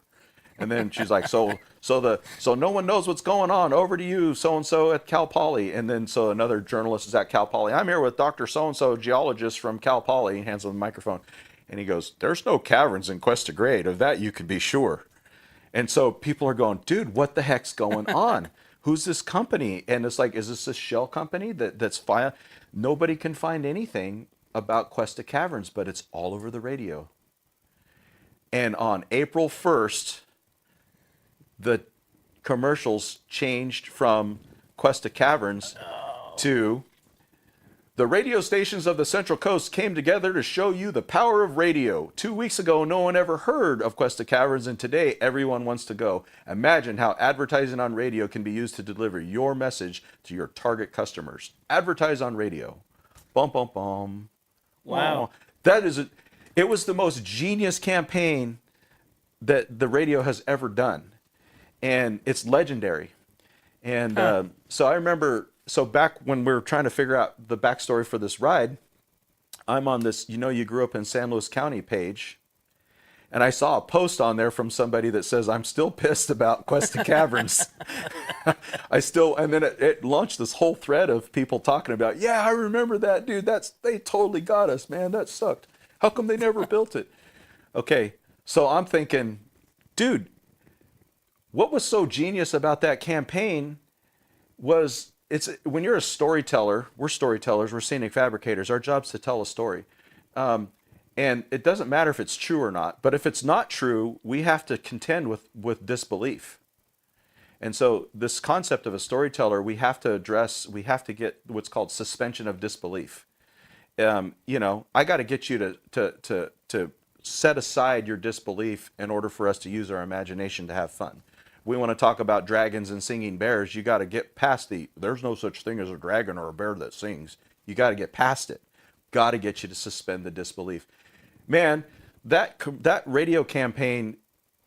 [SPEAKER 2] And then she's like, so no one knows what's going on. Over to you, so-and-so at Cal Poly. And then so another journalist is at Cal Poly. I'm here with Dr. So-and-so, geologist from Cal Poly. He hands on the microphone. And he goes, there's no caverns in Cuesta Grade. Of that, you can be sure. And so people are going, dude, what the heck's going on? Who's this company? And it's like, is this a shell company that's fine? Nobody can find anything about Cuesta Caverns, but it's all over the radio. And on April 1st, the commercials changed from Cuesta Caverns to the radio stations of the Central Coast came together to show you the power of radio. 2 weeks ago, no one ever heard of Cuesta Caverns, and today everyone wants to go. Imagine how advertising on radio can be used to deliver your message to your target customers. Advertise on radio. Bum, bum, bum.
[SPEAKER 1] Wow.
[SPEAKER 2] It was the most genius campaign that the radio has ever done. And it's legendary. And so I remember... So back when we were trying to figure out the backstory for this ride, I'm on this, you grew up in San Luis County page, and I saw a post on there from somebody that says, I'm still pissed about Cuesta Caverns. And then it launched this whole thread of people talking about, yeah, I remember that, dude. They totally got us, man. That sucked. How come they never built it? Okay, so I'm thinking, dude, what was so genius about that campaign was... when you're a storyteller, we're storytellers, we're scenic fabricators. Our job's to tell a story. And it doesn't matter if it's true or not, but if it's not true, we have to contend with disbelief. And so this concept of a storyteller, we have to get what's called suspension of disbelief. I got to get you to set aside your disbelief in order for us to use our imagination to have fun. We want to talk about dragons and singing bears, you got to get past there's no such thing as a dragon or a bear that sings. You got to get past it. Got to get you to suspend the disbelief. Man, that radio campaign,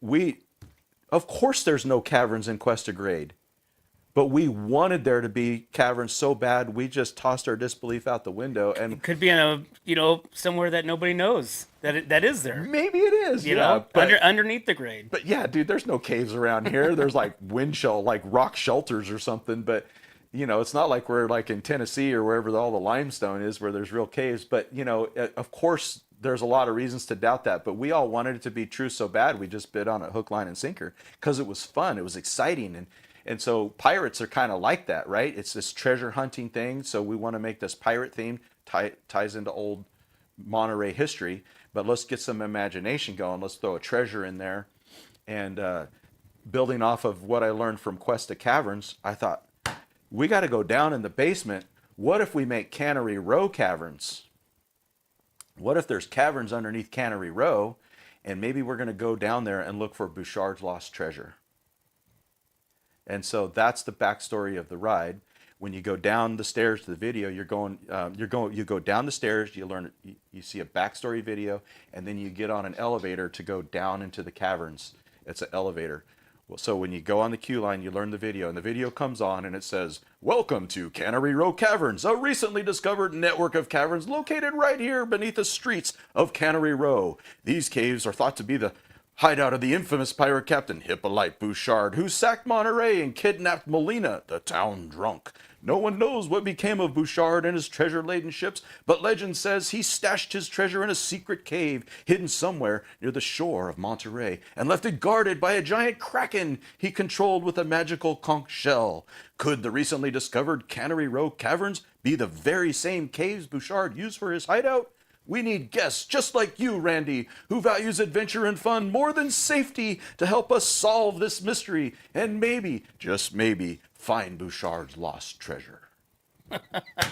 [SPEAKER 2] of course there's no caverns in Cuesta Grade, but we wanted there to be caverns so bad, we just tossed our disbelief out the window. And
[SPEAKER 1] it could be in somewhere that nobody knows that is there.
[SPEAKER 2] Maybe it is,
[SPEAKER 1] underneath the grade.
[SPEAKER 2] But yeah, dude, there's no caves around here. There's like rock shelters or something. But it's not like we're like in Tennessee or wherever all the limestone is, where there's real caves. But of course, there's a lot of reasons to doubt that. But we all wanted it to be true so bad, we just bid on it hook, line, and sinker because it was fun. It was exciting, and so pirates are kind of like that, right? It's this treasure hunting thing. So we want to make this pirate theme, ties into old Monterey history, but let's get some imagination going. Let's throw a treasure in there. And building off of what I learned from Cuesta Caverns, I thought, we got to go down in the basement. What if we make Cannery Row caverns? What if there's caverns underneath Cannery Row, and maybe we're going to go down there and look for Bouchard's lost treasure? And so that's the backstory of the ride. When you go down the stairs to the video, you go down the stairs, you see a backstory video, and then you get on an elevator to go down into the caverns. It's an elevator. Well, so when you go on the queue line, you learn the video, and the video comes on, and it says, "Welcome to Cannery Row Caverns, a recently discovered network of caverns located right here beneath the streets of Cannery Row. These caves are thought to be the hideout of the infamous pirate captain Hippolyte Bouchard, who sacked Monterey and kidnapped Molina, the town drunk. No one knows what became of Bouchard and his treasure-laden ships, but legend says he stashed his treasure in a secret cave hidden somewhere near the shore of Monterey and left it guarded by a giant kraken he controlled with a magical conch shell. Could the recently discovered Cannery Row Caverns be the very same caves Bouchard used for his hideout? We need guests just like you, Randy, who values adventure and fun more than safety to help us solve this mystery and maybe, just maybe, find Bouchard's lost treasure.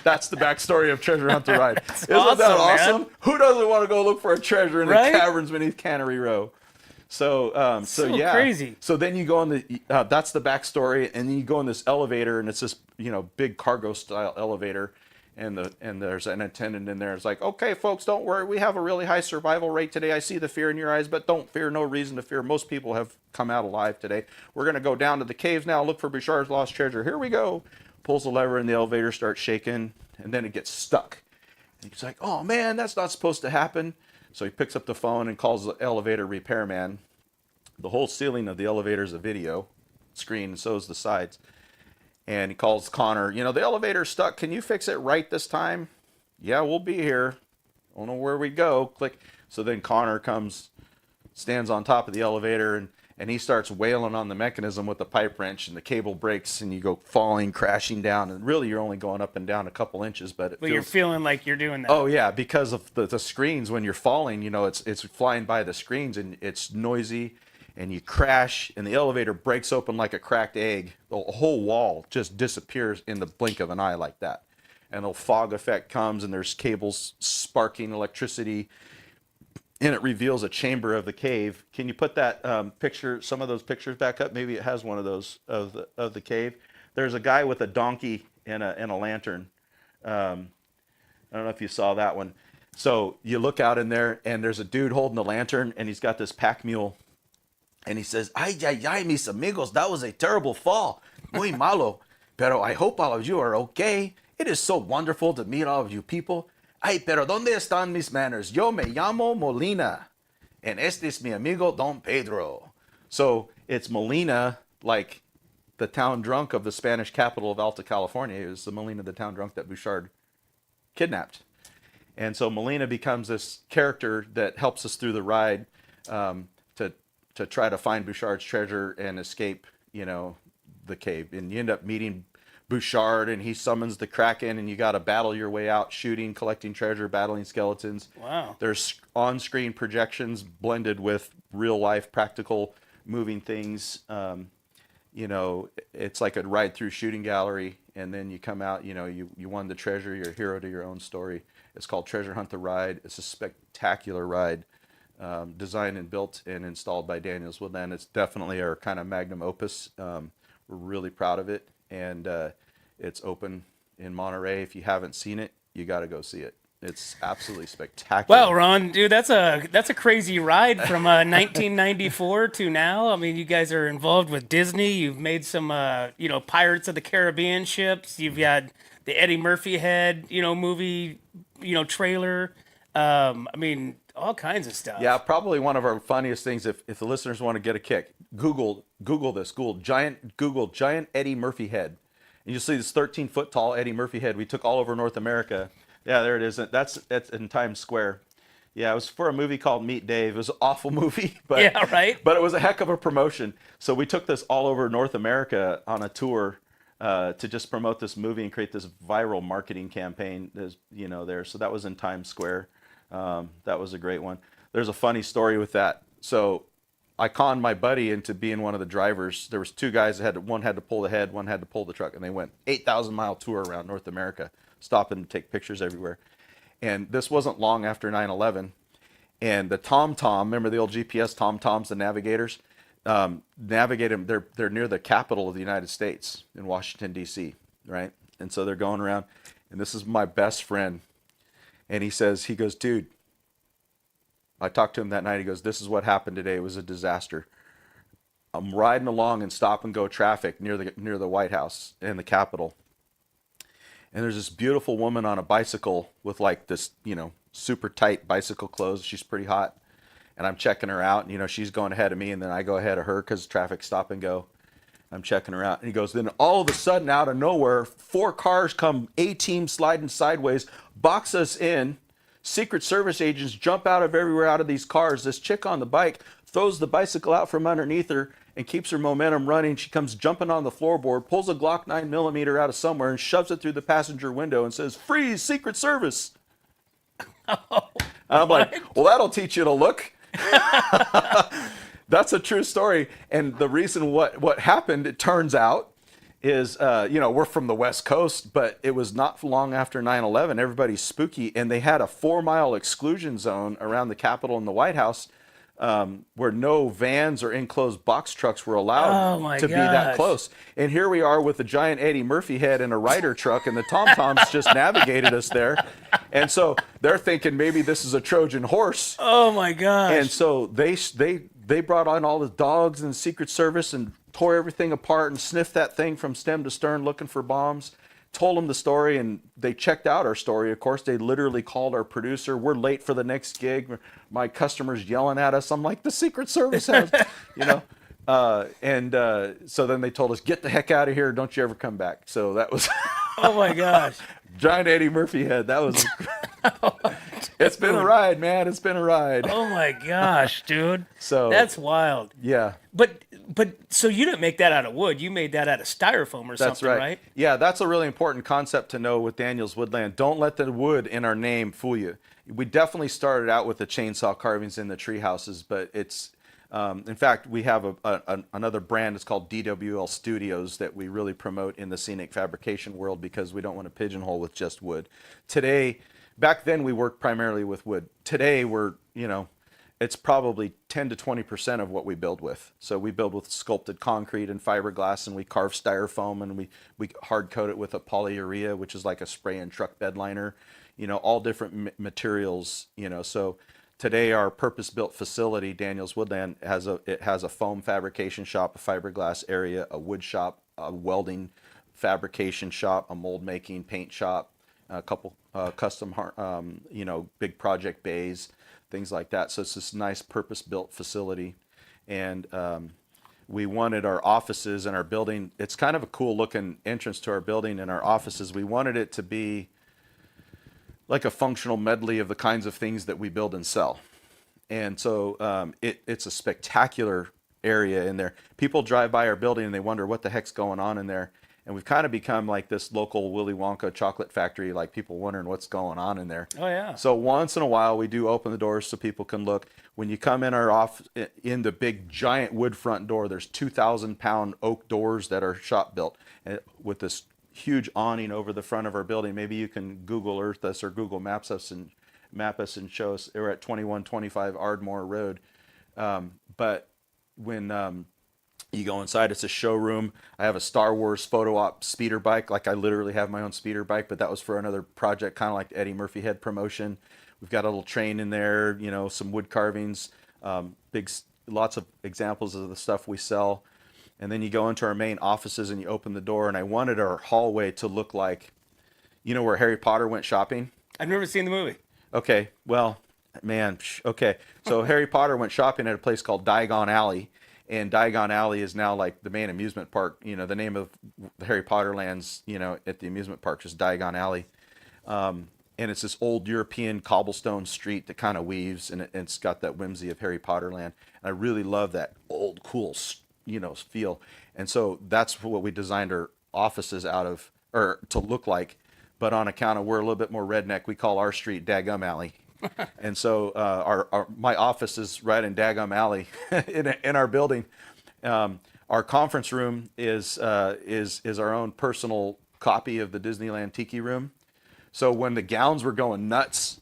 [SPEAKER 2] That's the backstory of Treasure Hunt the Ride. Isn't that
[SPEAKER 1] awesome,
[SPEAKER 2] awesome?
[SPEAKER 1] man.
[SPEAKER 2] Who doesn't want to go look for a treasure in
[SPEAKER 1] Right?
[SPEAKER 2] the caverns beneath Cannery Row? So yeah.
[SPEAKER 1] crazy.
[SPEAKER 2] So then you go on the that's the backstory, and then you go in this elevator, and it's this big cargo style elevator, and there's an attendant in there. It's like, okay, folks, don't worry, we have a really high survival rate today. I see the fear in your eyes, but don't fear. No reason to fear. Most people have come out alive today. We're gonna go down to the caves now, look for Bouchard's lost treasure. Here we go. Pulls the lever, and the elevator starts shaking, and then it gets stuck. And he's like, oh man, that's not supposed to happen. So he picks up the phone and calls the elevator repairman. The whole ceiling of the elevator is a video screen, and so is the sides. And he calls Connor, the elevator's stuck. Can you fix it right this time? Yeah, we'll be here. Don't know where we go. Click. So then Connor comes, stands on top of the elevator, and he starts wailing on the mechanism with the pipe wrench, and the cable breaks, and you go falling, crashing down. And really, you're only going up and down a couple inches, but
[SPEAKER 1] You're feeling like you're doing that.
[SPEAKER 2] Oh yeah, because of the screens. When you're falling, it's flying by the screens, and it's noisy, and you crash, and the elevator breaks open like a cracked egg. The whole wall just disappears in the blink of an eye like that, and a fog effect comes, and there's cables sparking electricity, and it reveals a chamber of the cave. Can you put that picture, some of those pictures back up? Maybe it has one of those of the cave. There's a guy with a donkey and a lantern. I don't know if you saw that one. So you look out in there, and there's a dude holding the lantern, and he's got this pack mule, and he says, "Ay, ay, ay, mis amigos, that was a terrible fall. Muy malo. Pero I hope all of you are okay. It is so wonderful to meet all of you people. Ay, pero ¿dónde están mis manners? Yo me llamo Molina, and este es mi amigo Don Pedro." So it's Molina, like the town drunk of the Spanish capital of Alta California. It was the Molina, the town drunk that Bouchard kidnapped. And so Molina becomes this character that helps us through the ride, to try to find Bouchard's treasure and escape, the cave. And you end up meeting Bouchard, and he summons the Kraken, and you got to battle your way out, shooting, collecting treasure, battling skeletons.
[SPEAKER 1] Wow.
[SPEAKER 2] There's on-screen projections blended with real-life practical moving things. It's like a ride through shooting gallery, and then you come out, you won the treasure, you're a hero to your own story. It's called Treasure Hunt the Ride. It's a spectacular ride, designed and built and installed by Daniels Woodland. It's definitely our kind of magnum opus. We're really proud of it, and it's open in Monterey. If you haven't seen it, you got to go see it. It's absolutely spectacular.
[SPEAKER 1] Well, Ron, dude, that's a crazy ride from 1994 to now. I mean, you guys are involved with Disney. You've made some, Pirates of the Caribbean ships. You've got the Eddie Murphy head, movie, trailer. All kinds of stuff.
[SPEAKER 2] Yeah, probably one of our funniest things. If the listeners want to get a kick, Google this. Google giant Eddie Murphy head, and you'll see this 13-foot tall Eddie Murphy head. We took all over North America. Yeah, there it is. That's in Times Square. Yeah, it was for a movie called Meet Dave. It was an awful movie, but
[SPEAKER 1] yeah, right.
[SPEAKER 2] But it was a heck of a promotion. So we took this all over North America on a tour to just promote this movie and create this viral marketing campaign. There. So that was in Times Square. That was a great one. There's a funny story with that. So I conned my buddy into being one of the drivers. There was two guys that one had to pull the head, one had to pull the truck, and they went 8,000-mile tour around North America, stopping to take pictures everywhere. And this wasn't long after 9/11. And the TomTom, remember the old GPS TomToms, the navigators? Navigate them. They're near the capital of the United States in Washington, D.C., right? And so they're going around. And this is my best friend. And he goes, dude, I talked to him that night. He goes, this is what happened today. It was a disaster. I'm riding along in stop and go traffic near the White House and the Capitol. And there's this beautiful woman on a bicycle with like this, super tight bicycle clothes. She's pretty hot. And I'm checking her out. And, she's going ahead of me. And then I go ahead of her because traffic stop and go. I'm checking her out. And he goes, then all of a sudden, out of nowhere, 4 cars come, A-team sliding sideways, box us in. Secret Service agents jump out of everywhere out of these cars. This chick on the bike throws the bicycle out from underneath her and keeps her momentum running. She comes jumping on the floorboard, pulls a Glock 9mm out of somewhere and shoves it through the passenger window and says, "Freeze, Secret Service." I'm like, well, that'll teach you to look. That's a true story. And the reason what happened, it turns out, is, we're from the West Coast, but it was not long after 9/11. Everybody's spooky, and they had a 4-mile exclusion zone around the Capitol and the White House, where no vans or enclosed box trucks were allowed
[SPEAKER 1] Oh my
[SPEAKER 2] to be that
[SPEAKER 1] gosh.
[SPEAKER 2] close. And here we are with a giant Eddie Murphy head and a Ryder truck, and the Tom Toms just navigated us there. And so they're thinking maybe this is a Trojan horse.
[SPEAKER 1] Oh my gosh.
[SPEAKER 2] And so they brought on all the dogs and the Secret Service and tore everything apart and sniffed that thing from stem to stern looking for bombs. Told them the story, and they checked out our story. Of course, they literally called our producer. We're late for the next gig. My customers yelling at us. I'm like, the Secret Service has, so then they told us, get the heck out of here. Don't you ever come back. So that was
[SPEAKER 1] Oh my gosh.
[SPEAKER 2] giant Eddie Murphy head. That was, it's been a ride, man. It's been a ride.
[SPEAKER 1] Oh my gosh, dude.
[SPEAKER 2] So
[SPEAKER 1] That's wild.
[SPEAKER 2] yeah.
[SPEAKER 1] But so you didn't make that out of wood. You made that out of styrofoam or
[SPEAKER 2] That's
[SPEAKER 1] something, right?
[SPEAKER 2] Yeah, that's a really important concept to know with Daniel's Woodland. Don't let the wood in our name fool you. We definitely started out with the chainsaw carvings in the tree houses, but it's, in fact, we have another brand. It's called DWL Studios that we really promote in the scenic fabrication world because we don't want to pigeonhole with just wood. Today, back then we worked primarily with wood. Today we're, it's probably 10 to 20% of what we build with. So we build with sculpted concrete and fiberglass, and we carve styrofoam, and we hard coat it with a polyurea, which is like a spray and truck bed liner, all different materials, So today our purpose-built facility, Daniel's Woodland, has a foam fabrication shop, a fiberglass area, a wood shop, a welding fabrication shop, a mold making paint shop, a couple custom, big project bays, things like that. So it's this nice purpose-built facility. And we wanted our offices and our building, it's kind of a cool looking entrance to our building and our offices. We wanted it to be like a functional medley of the kinds of things that we build and sell. And so it's a spectacular area in there. People drive by our building and they wonder what the heck's going on in there. And we've kind of become like this local Willy Wonka chocolate factory, like people wondering what's going on in there.
[SPEAKER 1] Oh yeah.
[SPEAKER 2] So once in a while, we do open the doors so people can look. When you come in in the big giant wood front door, there's 2,000-pound oak doors that are shop built, and with this huge awning over the front of our building. Maybe you can Google Earth us or Google Maps us and map us and show us. We're at 2125 Ardmore Road. But when you go inside, it's a showroom. I have a Star Wars photo op speeder bike. Like I literally have my own speeder bike, but that was for another project, kind of like Eddie Murphy head promotion. We've got a little train in there, some wood carvings, lots of examples of the stuff we sell. And then you go into our main offices and you open the door, and I wanted our hallway to look like, where Harry Potter went shopping?
[SPEAKER 1] I've never seen the movie.
[SPEAKER 2] Okay, well, man, okay. So Harry Potter went shopping at a place called Diagon Alley, and Diagon Alley is now like the main amusement park. The name of the Harry Potter lands, at the amusement park is Diagon Alley. And it's this old European cobblestone street that kind of weaves, and it's got that whimsy of Harry Potter land. And I really love that old, cool, feel. And so that's what we designed our offices out of, or to look like. But on account of we're a little bit more redneck, we call our street Daggum Alley. And so my office is right in Daggum Alley in our building. Our conference room is our own personal copy of the Disneyland Tiki Room. So when the gowns were going nuts,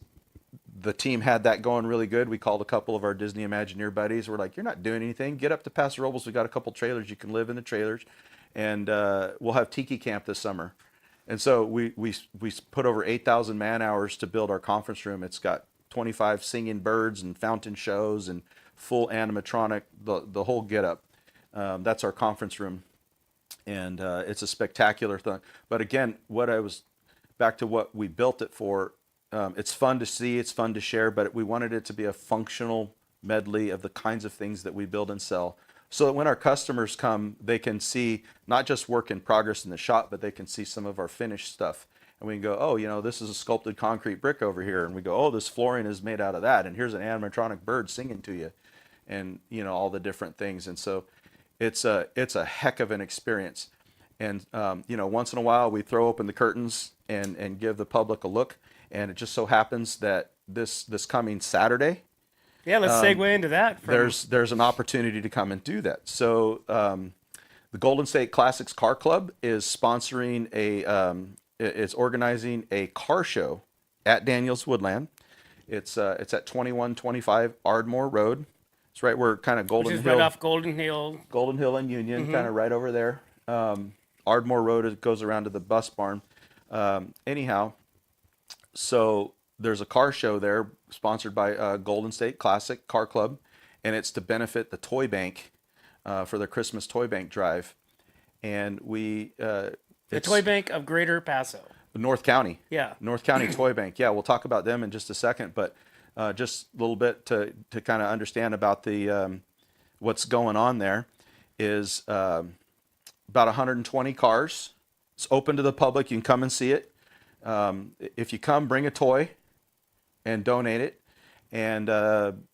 [SPEAKER 2] the team had that going really good. We called a couple of our Disney Imagineer buddies. We're like, you're not doing anything. Get up to Paso Robles. We got a couple trailers. You can live in the trailers. And we'll have Tiki Camp this summer. And so we put over 8,000 man hours to build our conference room. It's got 25 singing birds and fountain shows and full animatronic, the whole get-up. That's our conference room. And it's a spectacular thing. But again, back to what we built it for, it's fun to see, it's fun to share, but we wanted it to be a functional medley of the kinds of things that we build and sell, so that when our customers come, they can see not just work in progress in the shop, but they can see some of our finished stuff. And we can go, oh, this is a sculpted concrete brick over here. And we go, oh, this flooring is made out of that. And here's an animatronic bird singing to you. And, all the different things. And so it's a heck of an experience. And, once in a while we throw open the curtains and give the public a look. And it just so happens that this coming Saturday,
[SPEAKER 1] Yeah, let's segue into that.
[SPEAKER 2] there's an opportunity to come and do that. So The Golden State Classics Car Club is sponsoring it's organizing a car show at Daniels Woodland. It's at 2125 Ardmore Road. It's right where kind of
[SPEAKER 1] Which is right off Golden Hill.
[SPEAKER 2] Golden Hill and Union, kind of right over there. Ardmore Road, it goes around to the bus barn. Anyhow, so there's a car show there sponsored by Golden State Classic Car Club, and it's to benefit the Toy Bank for their Christmas Toy Bank drive. And
[SPEAKER 1] The Toy Bank of Greater Paso.
[SPEAKER 2] North County.
[SPEAKER 1] Yeah.
[SPEAKER 2] North County Toy Bank. Yeah, we'll talk about them in just a second, but just a little bit to kind of understand about the what's going on there is about 120 cars. It's open to the public. You can come and see it. If you come, bring a toy and donate it and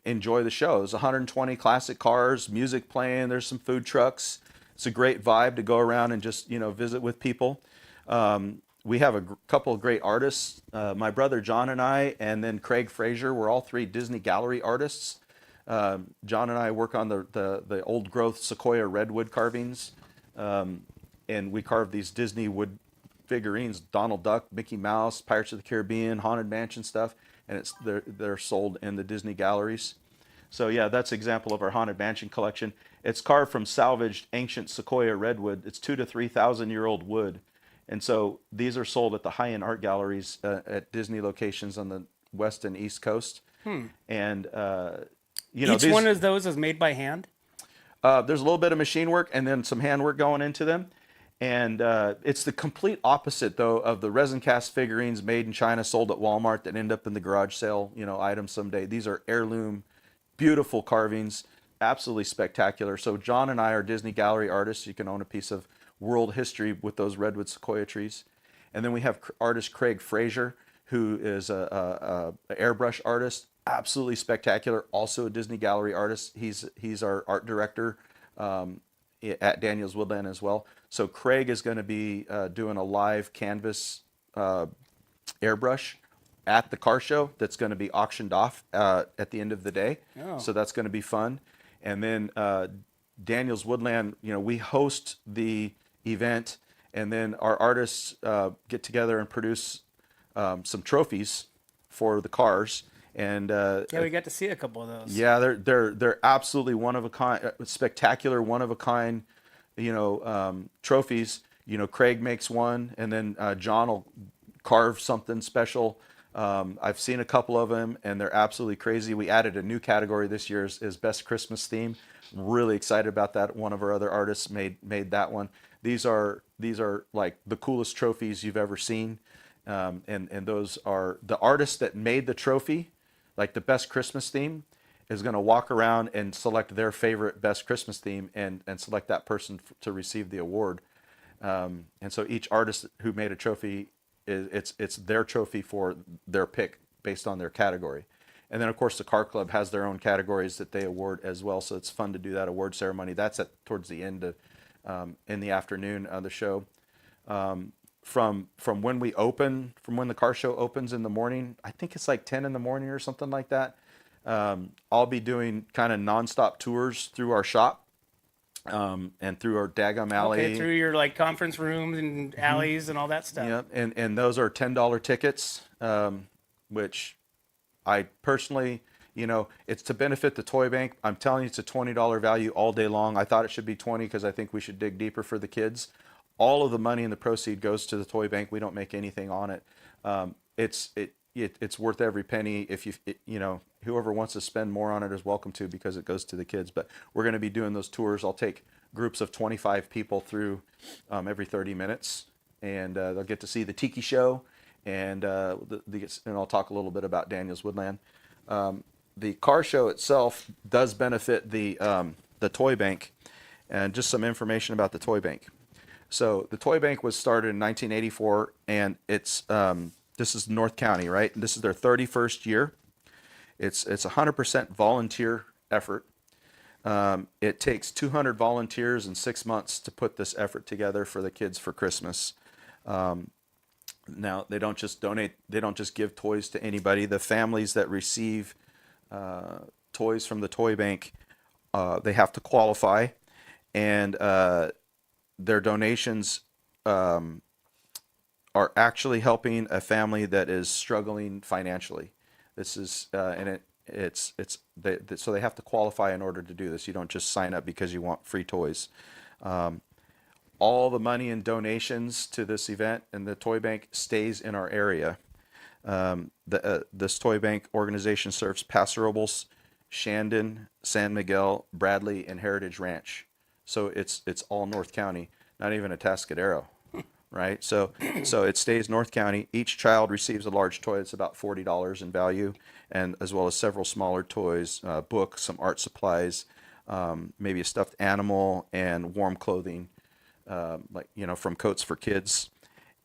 [SPEAKER 2] enjoy the show. There's 120 classic cars, music playing. There's some food trucks. It's a great vibe to go around and just, visit with people. We have a couple of great artists. My brother John and I, and then Craig Frazier, we're all three Disney Gallery artists. John and I work on the old growth Sequoia redwood carvings, and we carve these Disney wood figurines: Donald Duck, Mickey Mouse, Pirates of the Caribbean, Haunted Mansion stuff, and they're sold in the Disney galleries. So yeah, that's an example of our Haunted Mansion collection. It's carved from salvaged ancient Sequoia redwood. It's 2,000 to 3,000 year old wood. And so these are sold at the high-end art galleries at Disney locations on the west and east coast. And
[SPEAKER 1] Each one of those is made by hand?
[SPEAKER 2] There's a little bit of machine work and then some handwork going into them. And it's the complete opposite, though, of the resin cast figurines made in China, sold at Walmart that end up in the garage sale, items someday. These are heirloom, beautiful carvings, absolutely spectacular. So John and I are Disney Gallery artists. You can own a piece of world history with those redwood sequoia trees. And then we have artist Craig Frazier, who is a airbrush artist, absolutely spectacular, also a Disney Gallery artist. He's our art director at Daniels Woodland as well. So Craig is going to be doing a live canvas airbrush at the car show that's going to be auctioned off at the end of the day.
[SPEAKER 1] Oh.
[SPEAKER 2] So that's going to be fun. And then Daniels Woodland, we host the event, and then our artists get together and produce some trophies for the cars. And
[SPEAKER 1] we got to see a couple of those.
[SPEAKER 2] yeah, they're absolutely one of a kind, spectacular, one of a kind, trophies. Craig makes one, and then John will carve something special. I've seen a couple of them, and they're absolutely crazy. We added a new category this year is best Christmas theme. I'm really excited about that. One of our other artists made that one. These are like the coolest trophies you've ever seen, and those are the artist that made the trophy, like the best Christmas theme, is going to walk around and select their favorite best Christmas theme and select that person to receive the award. And so each artist who made a trophy, it's their trophy for their pick based on their category. And then of course the car club has their own categories that they award as well. So it's fun to do that award ceremony. That's towards the end of in the afternoon of the show. From when we open, from when the car show opens in the morning, I think it's like 10 in the morning or something like that. I'll be doing kind of nonstop tours through our shop and through our Daggum alley.
[SPEAKER 1] Okay, through your conference rooms and alleys and all that stuff.
[SPEAKER 2] Yeah, and those are $10 tickets, which I personally, it's to benefit the toy bank. I'm telling you, it's a $20 value all day long. I thought it should be 20 because I think we should dig deeper for the kids. All of the money and the proceed goes to the toy bank. We don't make anything on it. It's worth every penny. If whoever wants to spend more on it is welcome to, because it goes to the kids. But we're going to be doing those tours. I'll take groups of 25 people through every 30 minutes, and they'll get to see the Tiki Show, and I'll talk a little bit about Daniels Woodland. The car show itself does benefit the toy bank, and just some information about the toy bank. So the toy bank was started in 1984, and it's this is North County, right? And this is their 31st year. It's 100% volunteer effort. It takes 200 volunteers in 6 months to put this effort together for the kids for Christmas. Now, they don't just donate, they don't just give toys to anybody. The families that receive toys from the toy bank, they have to qualify, and their donations are actually helping a family that is struggling financially. This is so they have to qualify in order to do this. You don't just sign up because you want free toys. All the money and donations to this event and the toy bank stays in our area. This toy bank organization serves Paso Robles, Shandon, San Miguel, Bradley, and Heritage Ranch. So it's all North County, not even a Atascadero, right? So it stays North County. Each child receives a large toy that's about $40 in value, and as well as several smaller toys, books, some art supplies, maybe a stuffed animal, and warm clothing, from Coats for Kids.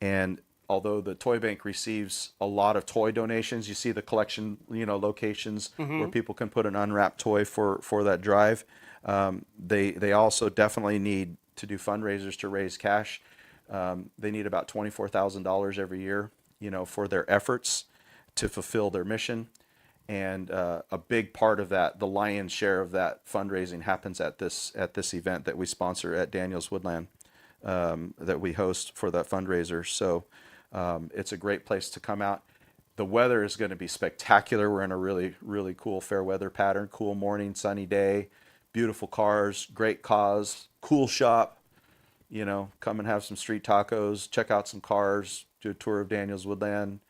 [SPEAKER 2] And although the toy bank receives a lot of toy donations, you see the collection, locations where people can put an unwrapped toy for that drive. They also definitely need to do fundraisers to raise cash. They need about $24,000 every year, for their efforts to fulfill their mission. And a big part of that, the lion's share of that fundraising, happens at this event that we sponsor at Daniels Woodland, that we host for that fundraiser. So it's a great place to come out. The weather is going to be spectacular. We're in a really, really cool fair weather pattern. Cool morning, sunny day, beautiful cars, great cause, cool shop. Come and have some street tacos, check out some cars, do a tour of Daniels Woodland.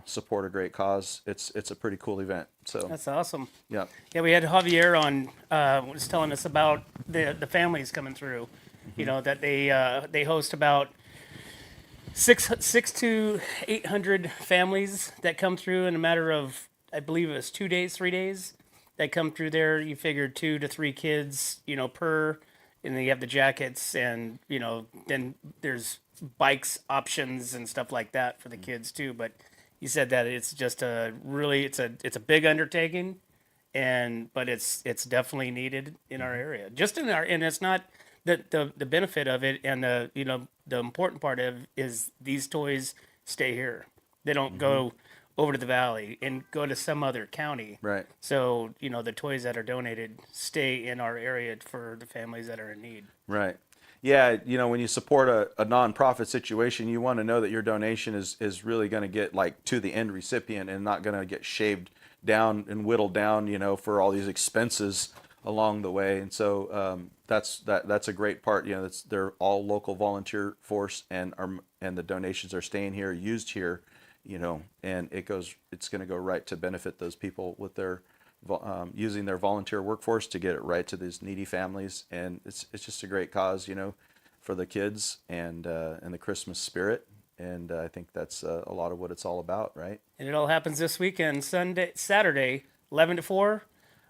[SPEAKER 2] Support a great cause. It's a pretty cool event. So
[SPEAKER 1] That's awesome.
[SPEAKER 2] yeah,
[SPEAKER 1] Yeah, we had Javier on, was telling us about the families coming through. That they host about six to 800 families that come through in a matter of, I believe it was 2 days, 3 days that come through there. You figure 2 to 3 kids, per, and then you have the jackets, and then there's bikes options and stuff like that for the kids too. But you said that it's just it's a big undertaking, but it's definitely needed in our area, just in our, and it's not the benefit of it, and the important part of is these toys stay here. They don't go over to the valley and go to some other county.
[SPEAKER 2] right.
[SPEAKER 1] So, the toys that are donated stay in our area for the families that are in need.
[SPEAKER 2] Right. Yeah, when you support a nonprofit situation, you want to know that your donation is really going to get to the end recipient and not going to get shaved down and whittled down, for all these expenses along the way. And so that's a great part. They're all local volunteer force, and the donations are staying here, used here, and it's going to go right to benefit those people with their using their volunteer workforce to get it right to these needy families. And it's just a great cause, for the kids and the Christmas spirit. And I think that's a lot of what it's all about, right?
[SPEAKER 1] And it all happens this weekend, Saturday, 11 to 4,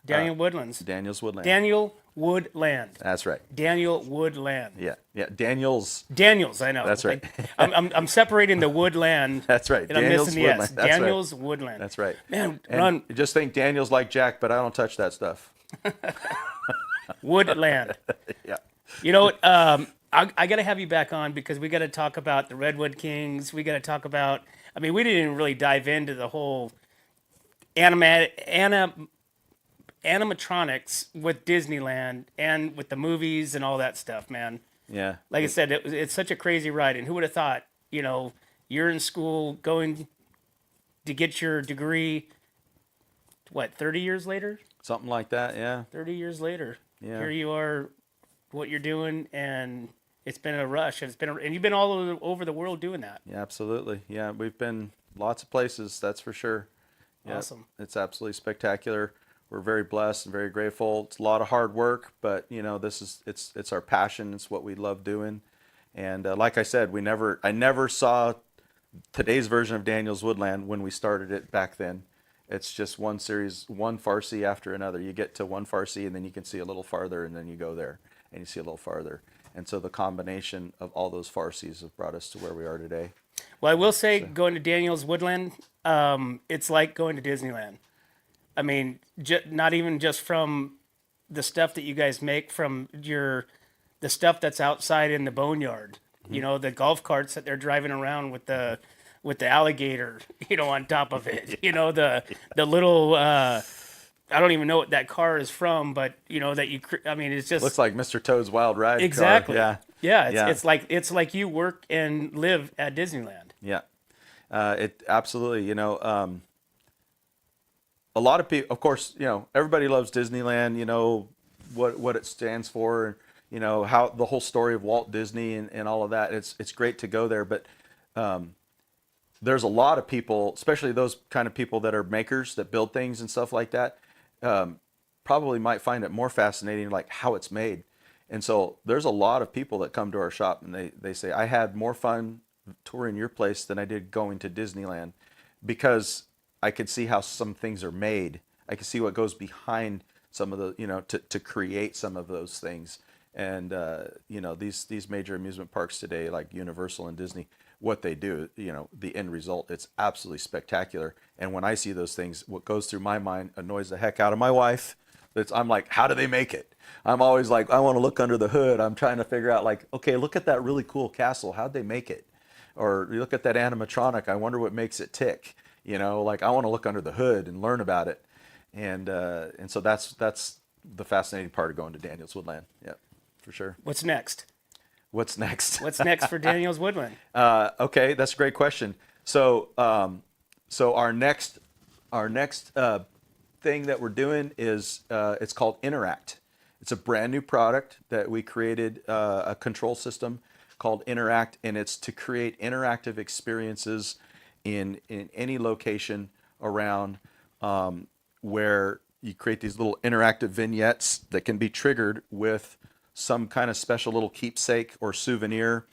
[SPEAKER 1] Daniel Woodlands.
[SPEAKER 2] Daniels Woodland.
[SPEAKER 1] Daniel Woodland.
[SPEAKER 2] That's right.
[SPEAKER 1] Daniel Woodland.
[SPEAKER 2] Yeah, Daniels.
[SPEAKER 1] Daniels, I know.
[SPEAKER 2] That's right.
[SPEAKER 1] I'm separating the woodland.
[SPEAKER 2] That's right.
[SPEAKER 1] And I'm
[SPEAKER 2] Daniels
[SPEAKER 1] missing the S.
[SPEAKER 2] Woodland. That's
[SPEAKER 1] Daniels
[SPEAKER 2] right.
[SPEAKER 1] Woodland.
[SPEAKER 2] That's right.
[SPEAKER 1] Man,
[SPEAKER 2] And
[SPEAKER 1] Ron,
[SPEAKER 2] just think Daniel's like Jack, but I don't touch that stuff.
[SPEAKER 1] Woodland.
[SPEAKER 2] Yeah.
[SPEAKER 1] You know what? I got to have you back on because we got to talk about the Redwood Kings. We got to talk about. I mean, we didn't even really dive into the whole animatronics with Disneyland and with the movies and all that stuff, man.
[SPEAKER 2] Yeah.
[SPEAKER 1] Like I said, it's such a crazy ride. And who would have thought? You're in school going to get your degree. What, 30 years later?
[SPEAKER 2] Something like that. Yeah.
[SPEAKER 1] 30 years later.
[SPEAKER 2] Yeah.
[SPEAKER 1] Here you are, what you're doing, and it's been a rush. And you've been all over the world doing that.
[SPEAKER 2] Yeah, absolutely. Yeah, we've been lots of places, that's for sure. Yeah,
[SPEAKER 1] Awesome.
[SPEAKER 2] It's absolutely spectacular. We're very blessed and very grateful. It's a lot of hard work, but it's our passion. It's what we love doing. And like I said, I never saw today's version of Daniels Woodland when we started it back then. It's just one series, one Farsi after another. You get to one Farsi and then you can see a little farther, and then you go there and you see a little farther. And so the combination of all those Farsis have brought us to where we are today.
[SPEAKER 1] Well, I will say, going to Daniels Woodland, it's like going to Disneyland. I mean, not even just from the stuff that you guys make, from the stuff that's outside in the boneyard.
[SPEAKER 2] Mm-hmm.
[SPEAKER 1] The golf carts that they're driving around with the alligator, on top of it. The little I don't even know what that car is from, but you know that I mean, it's just
[SPEAKER 2] Looks like Mr. Toad's Wild Ride
[SPEAKER 1] exactly.
[SPEAKER 2] car. Yeah.
[SPEAKER 1] Yeah,
[SPEAKER 2] Yeah.
[SPEAKER 1] it's like you work and live at Disneyland.
[SPEAKER 2] Yeah. It absolutely, a lot of people, of course, everybody loves Disneyland, what it stands for, how the whole story of Walt Disney and all of that. It's great to go there, but there's a lot of people, especially those kind of people that are makers that build things and stuff like that, probably might find it more fascinating, like how it's made. And so there's a lot of people that come to our shop and they say, I had more fun touring your place than I did going to Disneyland, because I could see how some things are made. I can see what goes behind some of the, to create some of those things. And, these major amusement parks today, like Universal and Disney, what they do, the end result, it's absolutely spectacular. And when I see those things, what goes through my mind annoys the heck out of my wife. I'm like, how do they make it? I'm always like, I want to look under the hood. I'm trying to figure out, like, okay, look at that really cool castle. How'd they make it? Or you look at that animatronic. I wonder what makes it tick. Like I want to look under the hood and learn about it. And so that's the fascinating part of going to Daniels Woodland. Yeah, for sure.
[SPEAKER 1] What's next?
[SPEAKER 2] What's next?
[SPEAKER 1] What's next for Daniels Woodland?
[SPEAKER 2] Okay, that's a great question. So our next thing that we're doing is it's called Interact. It's a brand new product that we created, a control system called Interact, and it's to create interactive experiences in any location around, where you create these little interactive vignettes that can be triggered with some kind of special little keepsake or souvenir,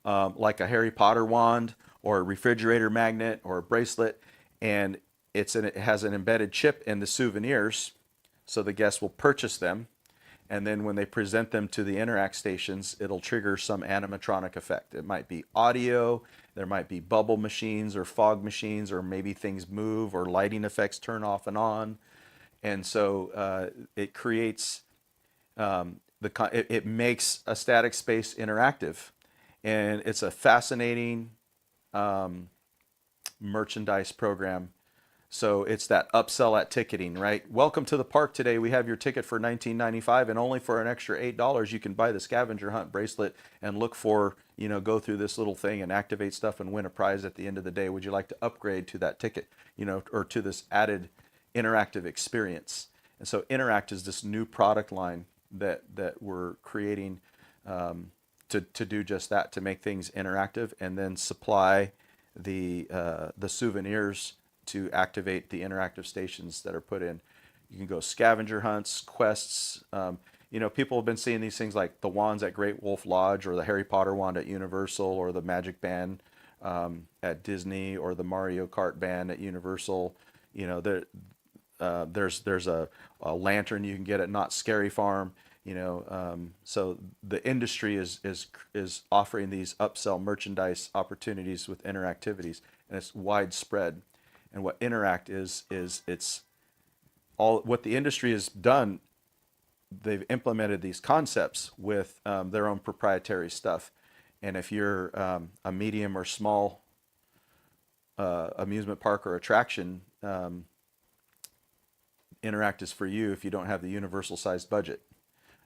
[SPEAKER 2] like a Harry Potter wand or a refrigerator magnet or a bracelet, and it has an embedded chip in the souvenirs, so the guests will purchase them, and then when they present them to the Interact stations, it'll trigger some animatronic effect. It might be audio, there might be bubble machines or fog machines, or maybe things move or lighting effects turn off and on. And so it creates, it makes a static space interactive. And it's a fascinating merchandise program. So it's that upsell at ticketing, right? Welcome to the park today. We have your ticket for $19.95, and only for an extra $8 you can buy the scavenger hunt bracelet and look for, go through this little thing and activate stuff and win a prize at the end of the day. Would you like to upgrade to that ticket, or to this added interactive experience? And so Interact is this new product line that we're creating, to do just that, to make things interactive, and then supply the souvenirs to activate the interactive stations that are put in. You can go scavenger hunts, quests. People have been seeing these things like the wands at Great Wolf Lodge, or the Harry Potter wand at Universal, or the Magic Band at Disney, or the Mario Kart band at Universal. There's a lantern you can get at Not Scary Farm. So the industry is offering these upsell merchandise opportunities with interactivities, and it's widespread. And what Interact is it's all what the industry has done. They've implemented these concepts with their own proprietary stuff. And if you're a medium or small amusement park or attraction, Interact is for you if you don't have the universal sized budget,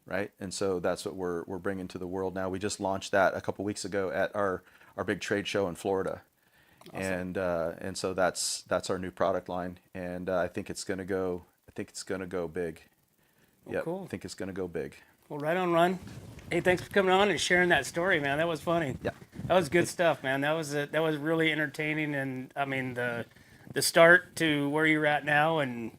[SPEAKER 2] right? And so that's what we're bringing to the world now. We just launched that a couple weeks ago at our big trade show in Florida. Awesome. And so that's our new product line, and I think it's going to go big.
[SPEAKER 1] Well, cool.
[SPEAKER 2] I think it's going to go big.
[SPEAKER 1] Well, right on, Ron. Hey, thanks for coming on and sharing that story, man. That was funny.
[SPEAKER 2] Yeah,
[SPEAKER 1] that was good stuff, man. That was really entertaining, and I mean the start to where you're at now, and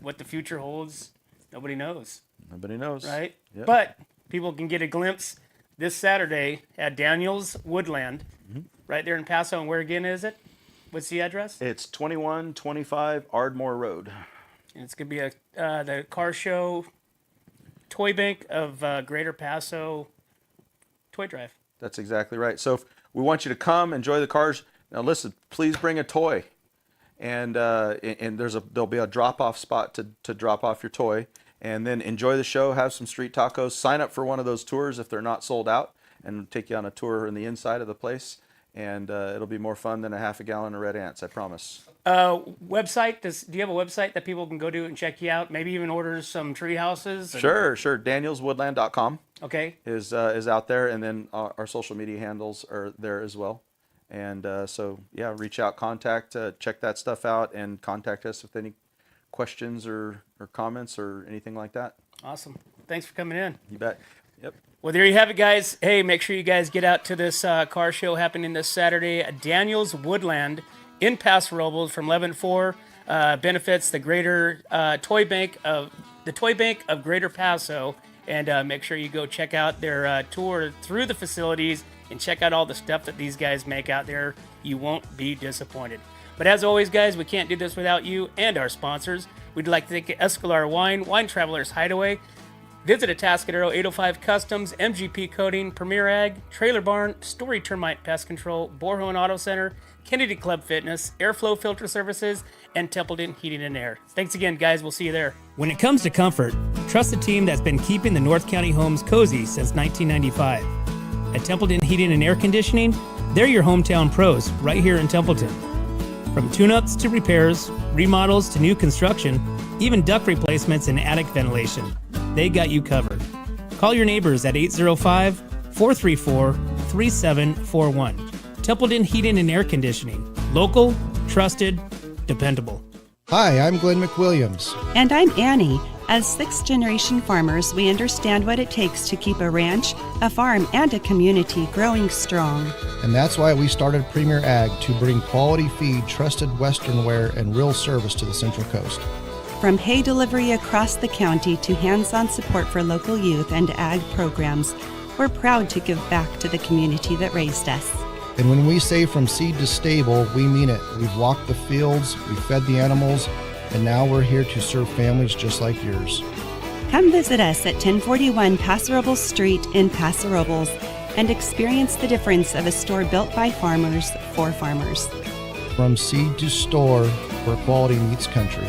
[SPEAKER 1] what the future holds. Nobody knows.
[SPEAKER 2] Nobody knows,
[SPEAKER 1] right?
[SPEAKER 2] Yep.
[SPEAKER 1] But people can get a glimpse this Saturday at Daniels Woodland. Mm-hmm. Right there in Paso. And where again is it? What's the address?
[SPEAKER 2] It's 2125 Ardmore Road.
[SPEAKER 1] And it's going to be the car show toy bank of Greater Paso Toy Drive.
[SPEAKER 2] That's exactly right. So we want you to come, enjoy the cars. Now listen, please bring a toy. And there'll be a drop-off spot to drop off your toy. And then enjoy the show, have some street tacos. Sign up for one of those tours if they're not sold out, and take you on a tour in the inside of the place. And it'll be more fun than a half a gallon of red ants, I promise.
[SPEAKER 1] Website? Do you have a website that people can go to and check you out? Maybe even order some tree houses?
[SPEAKER 2] Sure. DanielsWoodland.com
[SPEAKER 1] Okay.
[SPEAKER 2] is out there, and then our social media handles are there as well. And so yeah, reach out, contact, check that stuff out, and contact us with any questions or comments or anything like that.
[SPEAKER 1] Awesome. Thanks for coming in.
[SPEAKER 2] You bet. Yep.
[SPEAKER 1] Well, there you have it, guys. Hey, make sure you guys get out to this car show happening this Saturday at Daniels Woodland in Paso Robles from 11 to 4. Benefits the Greater Toy Bank of Greater Paso, and make sure you go check out their tour through the facilities and check out all the stuff that these guys make out there. You won't be disappointed. But as always, guys, we can't do this without you and our sponsors. We'd like to thank Escalar Wine Travelers Hideaway. Visit Atascadero 805 Customs, MGP Coating, Premier Ag, Trailer Barn, Story Termite Pest Control, Borhone Auto Center, Kennedy Club Fitness, Airflow Filter Services, and Templeton Heating and Air. Thanks again, guys. We'll see you there. When it comes to comfort, trust the team that's been keeping the North County homes cozy since 1995. At Templeton Heating and Air Conditioning, they're your hometown pros right here in Templeton. From tune-ups to repairs, remodels to new construction, even duct replacements and attic ventilation, they got you covered. Call your neighbors at 805-434-3741. Templeton Heating and Air Conditioning. Local, trusted, dependable.
[SPEAKER 3] Hi, I'm Glenn McWilliams.
[SPEAKER 4] And I'm Annie. As sixth-generation farmers, we understand what it takes to keep a ranch, a farm, and a community growing strong.
[SPEAKER 3] And that's why we started Premier Ag to bring quality feed, trusted Western wear, and real service to the Central Coast.
[SPEAKER 4] From hay delivery across the county to hands-on support for local youth and ag programs, we're proud to give back to the community that raised us.
[SPEAKER 3] And when we say from seed to stable, we mean it. We've walked the fields, we've fed the animals, and now we're here to serve families just like yours.
[SPEAKER 4] Come visit us at 1041 Paso Robles Street in Paso Robles and experience the difference of a store built by farmers for farmers.
[SPEAKER 3] From seed to store, where quality meets country.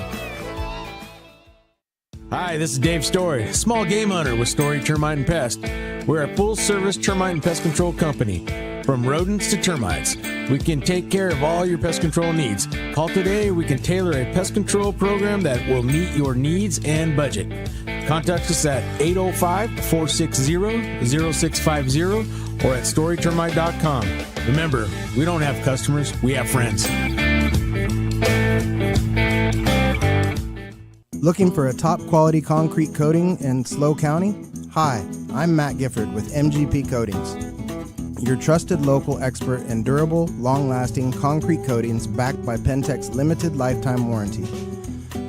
[SPEAKER 5] Hi, this is Dave Story, small game hunter with Story Termite and Pest. We're a full-service termite and pest control company. From rodents to termites, we can take care of all your pest control needs. Call today, we can tailor a pest control program that will meet your needs and budget. Contact us at 805-460-0650 or at storytermite.com. Remember, we don't have customers, we have friends.
[SPEAKER 6] Looking for a top quality concrete coating in SLO County? Hi, I'm Matt Gifford with MGP Coatings, your trusted local expert in durable, long-lasting concrete coatings backed by Pentec's limited lifetime warranty.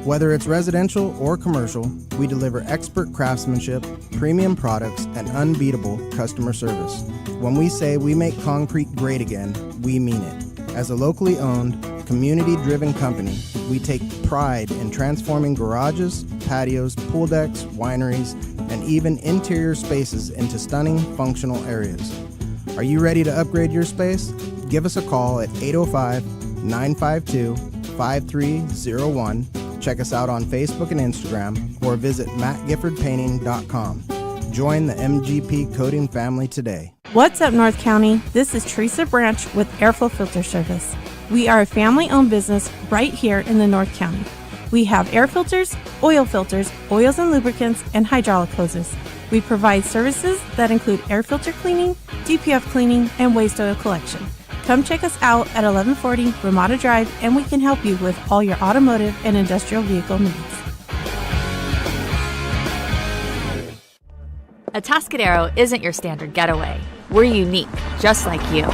[SPEAKER 6] Whether it's residential or commercial, we deliver expert craftsmanship, premium products, and unbeatable customer service. When we say we make concrete great again, we mean it. As a locally owned, community-driven company, we take pride in transforming garages, patios, pool decks, wineries, and even interior spaces into stunning, functional areas. Are you ready to upgrade your space? Give us a call at 805-952-5301. Check us out on Facebook and Instagram, or visit mattgiffordpainting.com. Join the MGP Coating family today.
[SPEAKER 7] What's up, North County? This is Teresa Branch with Airflow Filter Service. We are a family-owned business right here in the North County. We have air filters, oils and lubricants, and hydraulic hoses. We provide services that include air filter cleaning, DPF cleaning, and waste oil collection. Come check us out at 1140 Ramada Drive, and we can help you with all your automotive and industrial vehicle needs.
[SPEAKER 8] Atascadero isn't your standard getaway. We're unique, just like you.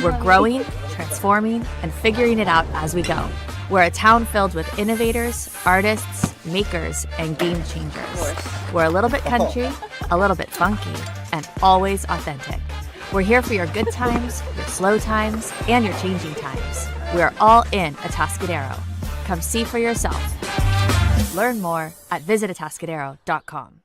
[SPEAKER 8] We're growing, transforming, and figuring it out as we go. We're a town filled with innovators, artists, makers, and game changers. We're a little bit country, a little bit funky, and always authentic. We're here for your good times, your slow times, and your changing times. We're all in Atascadero. Come see for yourself. Learn more at visitatascadero.com.